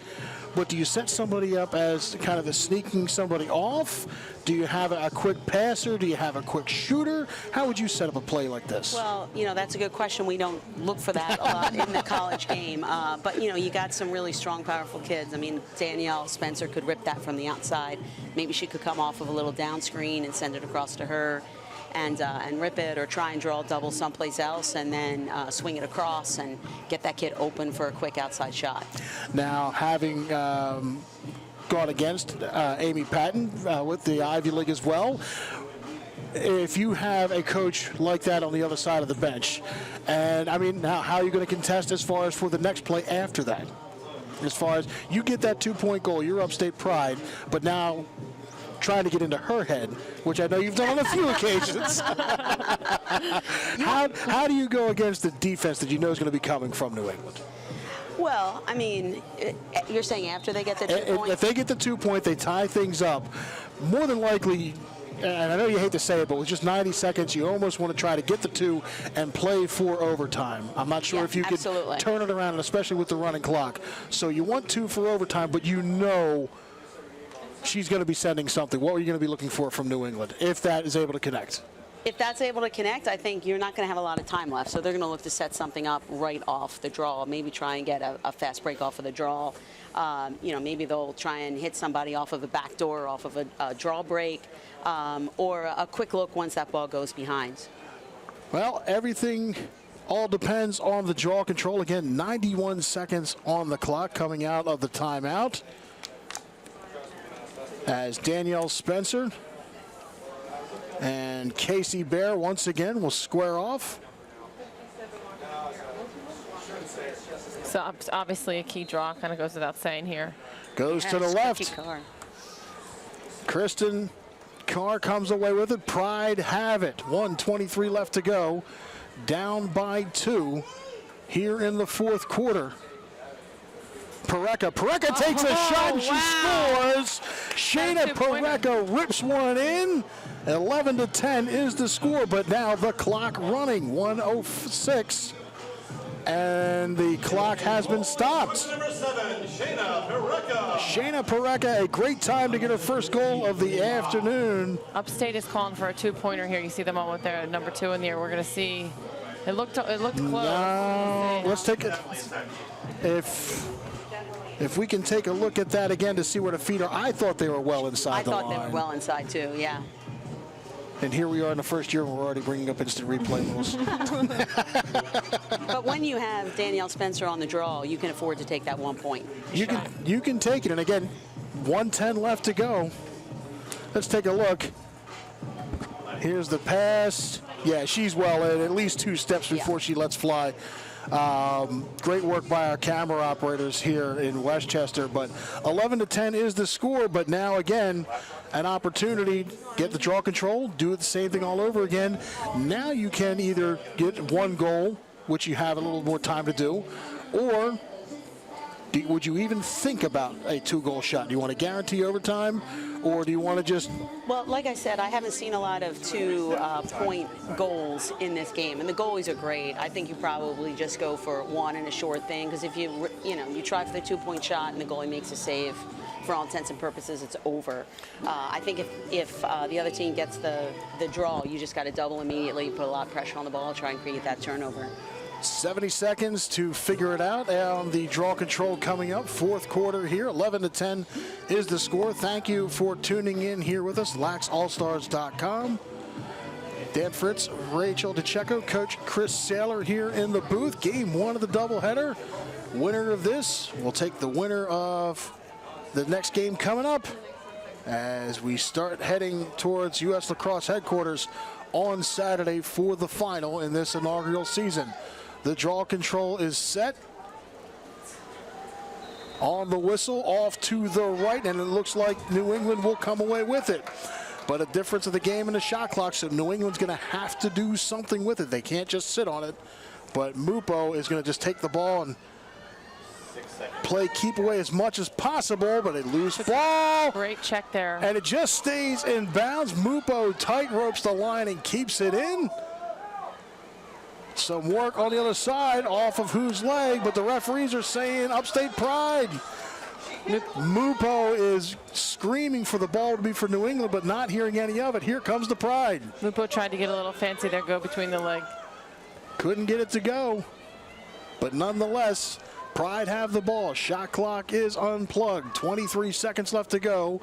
J: but do you set somebody up as kind of a sneaking somebody off? Do you have a quick passer? Do you have a quick shooter? How would you set up a play like this?
N: Well, that's a good question. We don't look for that a lot in the college game. But, you got some really strong, powerful kids. I mean, Danielle Spencer could rip that from the outside. Maybe she could come off of a little down screen and send it across to her and rip it, or try and draw a double someplace else and then swing it across and get that kid open for a quick outside shot.
J: Now, having gone against Amy Patton with the Ivy League as well, if you have a coach like that on the other side of the bench, and I mean, now how are you going to contest as far as for the next play after that? As far as you get that 2-point goal, you're Upstate Pride, but now trying to get into her head, which I know you've done on a few occasions. How do you go against the defense that you know is going to be coming from New England?
N: Well, I mean, you're saying after they get the 2 point?
J: If they get the 2-point, they tie things up. More than likely, and I know you hate to say it, but with just 90 seconds, you almost want to try to get the 2 and play for overtime. I'm not sure if you could turn it around, especially with the running clock. So you want 2 for overtime, but you know she's going to be sending something. What are you going to be looking for from New England if that is able to connect?
N: If that's able to connect, I think you're not going to have a lot of time left. So they're going to look to set something up right off the draw, maybe try and get a fast break off of the draw. Maybe they'll try and hit somebody off of a back door, off of a draw break, or a quick look once that ball goes behind.
J: Well, everything all depends on the draw control. Again, 91 seconds on the clock coming out of the timeout, as Danielle Spencer and Kasey Behr once again will square off.
I: So obviously a key draw, kind of goes without saying here.
J: Goes to the left. Christen Carr comes away with it. Pride have it. 1:23 left to go. Down by 2 here in the fourth quarter. Piraka takes a shot and she scores. Shayna Piraka rips one in. 11-10 is the score, but now the clock running. 1:06, and the clock has been stopped.
L: Number 7, Shayna Piraka.
J: Shayna Piraka, a great time to get her first goal of the afternoon.
I: Upstate is calling for a 2-pointer here. You see them all with their number 2 in the air. We're going to see. It looked close.
J: No, let's take it. If we can take a look at that again to see where the feet are. I thought they were well inside the line.
N: I thought they were well inside too, yeah.
J: And here we are in the first year, and we're already bringing up instant replay rules.
N: But when you have Danielle Spencer on the draw, you can afford to take that 1 point.
J: You can take it, and again, 1:10 left to go. Let's take a look. Here's the pass. Yeah, she's well in, at least 2 steps before she lets fly. Great work by our camera operators here in Westchester, but 11-10 is the score. But now again, an opportunity, get the draw control, do it the same thing all over again. Now you can either get 1 goal, which you have a little more time to do, or would you even think about a 2-goal shot? Do you want to guarantee overtime, or do you want to just...
N: Well, like I said, I haven't seen a lot of 2-point goals in this game, and the goalies are great. I think you probably just go for 1 and a short thing, because if you try for the 2-point shot and the goalie makes a save, for all intents and purposes, it's over. I think if the other team gets the draw, you just got to double immediately, put a lot of pressure on the ball, try and create that turnover.
J: 70 seconds to figure it out, and the draw control coming up. Fourth quarter here, 11-10 is the score. Thank you for tuning in here with us, laxallstars.com. Dan Fritz, Rachel DeCecco, Coach Chris Saylor here in the booth. Game 1 of the doubleheader. Winner of this will take the winner of the next game coming up as we start heading towards U.S. Lacrosse headquarters on Saturday for the final in this inaugural season. The draw control is set. On the whistle, off to the right, and it looks like New England will come away with it. But a difference of the game and the shot clock, so New England's going to have to do something with it. They can't just sit on it. But Mupo is going to just take the ball and play keep away as much as possible, but a loose ball.
I: Great check there.
J: And it just stays in bounds. Mupo tight ropes the line and keeps it in. Some work on the other side off of whose leg, but the referees are saying Upstate Pride. Mupo is screaming for the ball to be for New England, but not hearing any of it. Here comes the Pride.
I: Mupo tried to get a little fancy there, go between the leg.
J: Couldn't get it to go, but nonetheless, Pride have the ball. Shot clock is unplugged. 23 seconds left to go.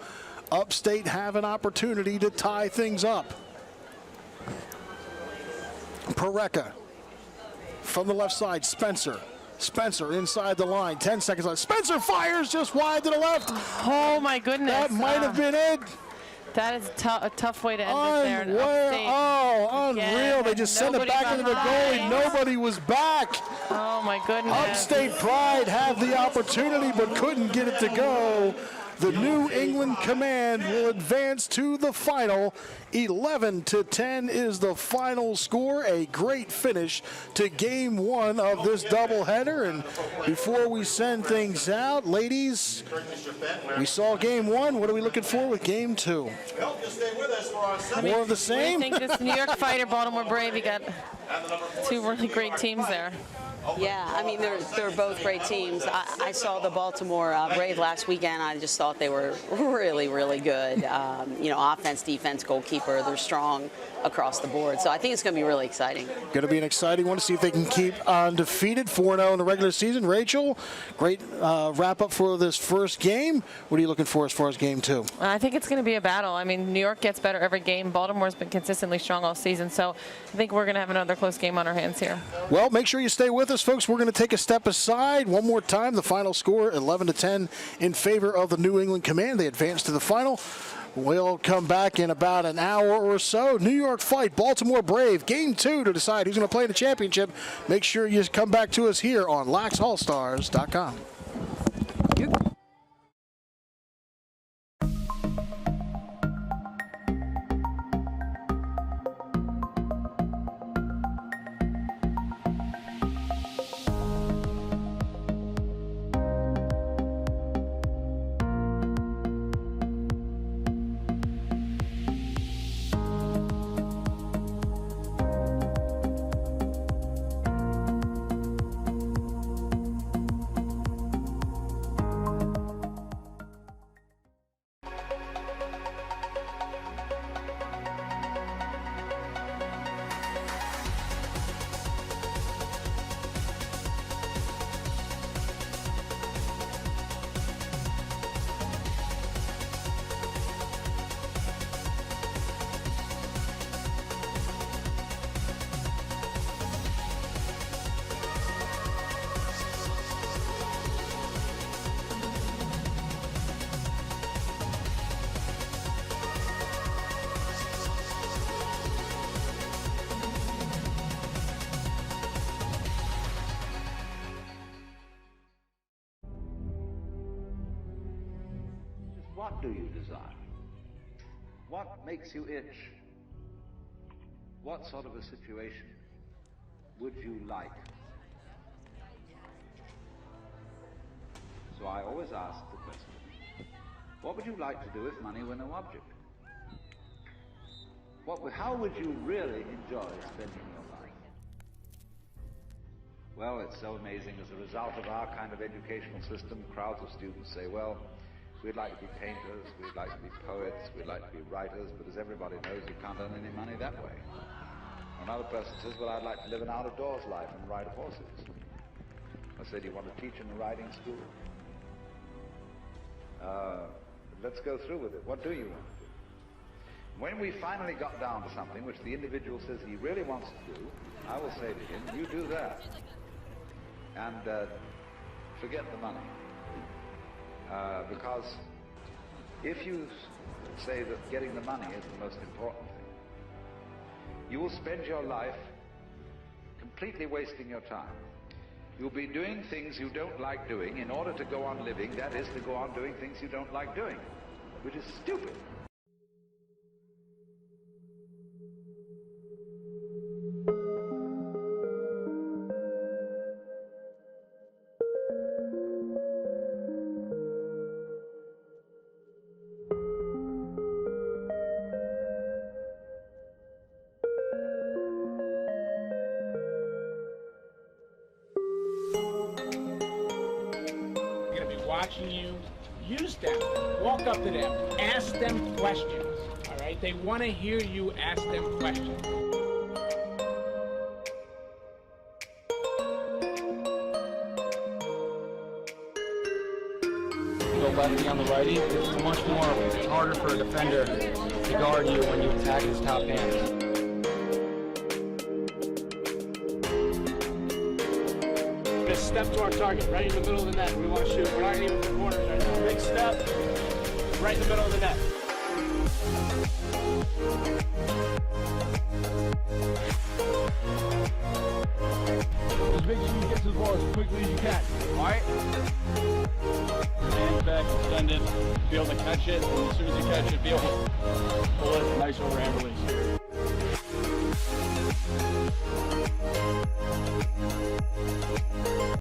J: Upstate have an opportunity to tie things up. Piraka from the left side, Spencer. Spencer inside the line, 10 seconds left. Spencer fires just wide to the left.
I: Oh my goodness.
J: That might have been it.
I: That is a tough way to end it there.
J: Unreal.
I: Again,
J: they just sent it back into the goalie. Nobody was back.
I: Oh my goodness.
J: Upstate Pride have the opportunity but couldn't get it to go. The New England Command will advance to the final. 11-10 is the final score. A great finish to game one of this doubleheader. And before we send things out, ladies, we saw game one. What are we looking for with game two? More of the same?
I: I think this New York Fighter, Baltimore Brave, you got two really great teams there.
N: Yeah, I mean, they're both great teams. I saw the Baltimore Brave last weekend. I just thought they were really, really good. Offense, defense, goalkeeper, they're strong across the board. So I think it's going to be really exciting.
J: Going to be an exciting one to see if they can keep undefeated, 4-0 in the regular season. Rachel, great wrap-up for this first game. What are you looking for as far as game two?
I: I think it's going to be a battle. I mean, New York gets better every game. Baltimore's been consistently strong all season. So I think we're going to have another close game on our hands here.
J: Well, make sure you stay with us, folks. We're going to take a step aside. One more time, the final score, 11-10 in favor of the New England Command. They advance to the final. We'll come back in about an hour or so. New York Fight, Baltimore Brave, game two to decide who's going to play in the championship. Make sure you come back to us here on LaxAllStars.com.
A: What do you desire? What makes you itch? What sort of a situation would you like? So I always ask the question, what would you like to do if money were no object? How would you really enjoy spending your life? Well, it's so amazing. As a result of our kind of educational system, crowds of students say, well, we'd like to be painters, we'd like to be poets, we'd like to be writers, but as everybody knows, you can't earn any money that way. Another person says, well, I'd like to live an out-of-doors life and ride horses. I say, do you want to teach in a riding school? Let's go through with it. What do you want to do? When we finally got down to something which the individual says he really wants to do, I will say to him, you do that. And forget the money. Because if you say that getting the money is the most important thing, you will spend your life completely wasting your time. You'll be doing things you don't like doing in order to go on living, that is, to go on doing things you don't like doing, which is stupid.
B: Watching you use them. Walk up to them. Ask them questions. All right? They want to hear you ask them questions.
C: Go lefty on the righty. It's much more harder for a defender to guard you when you attack his top hand.
B: Just step to our target, right in the middle of the net. We want to shoot. We're not even in the corners right now. Big step, right in the middle of the net.
D: Just make sure you get to the ball as quickly as you can.
C: All right? Hands back, extended. Be able to catch it. And as soon as you catch it, be able to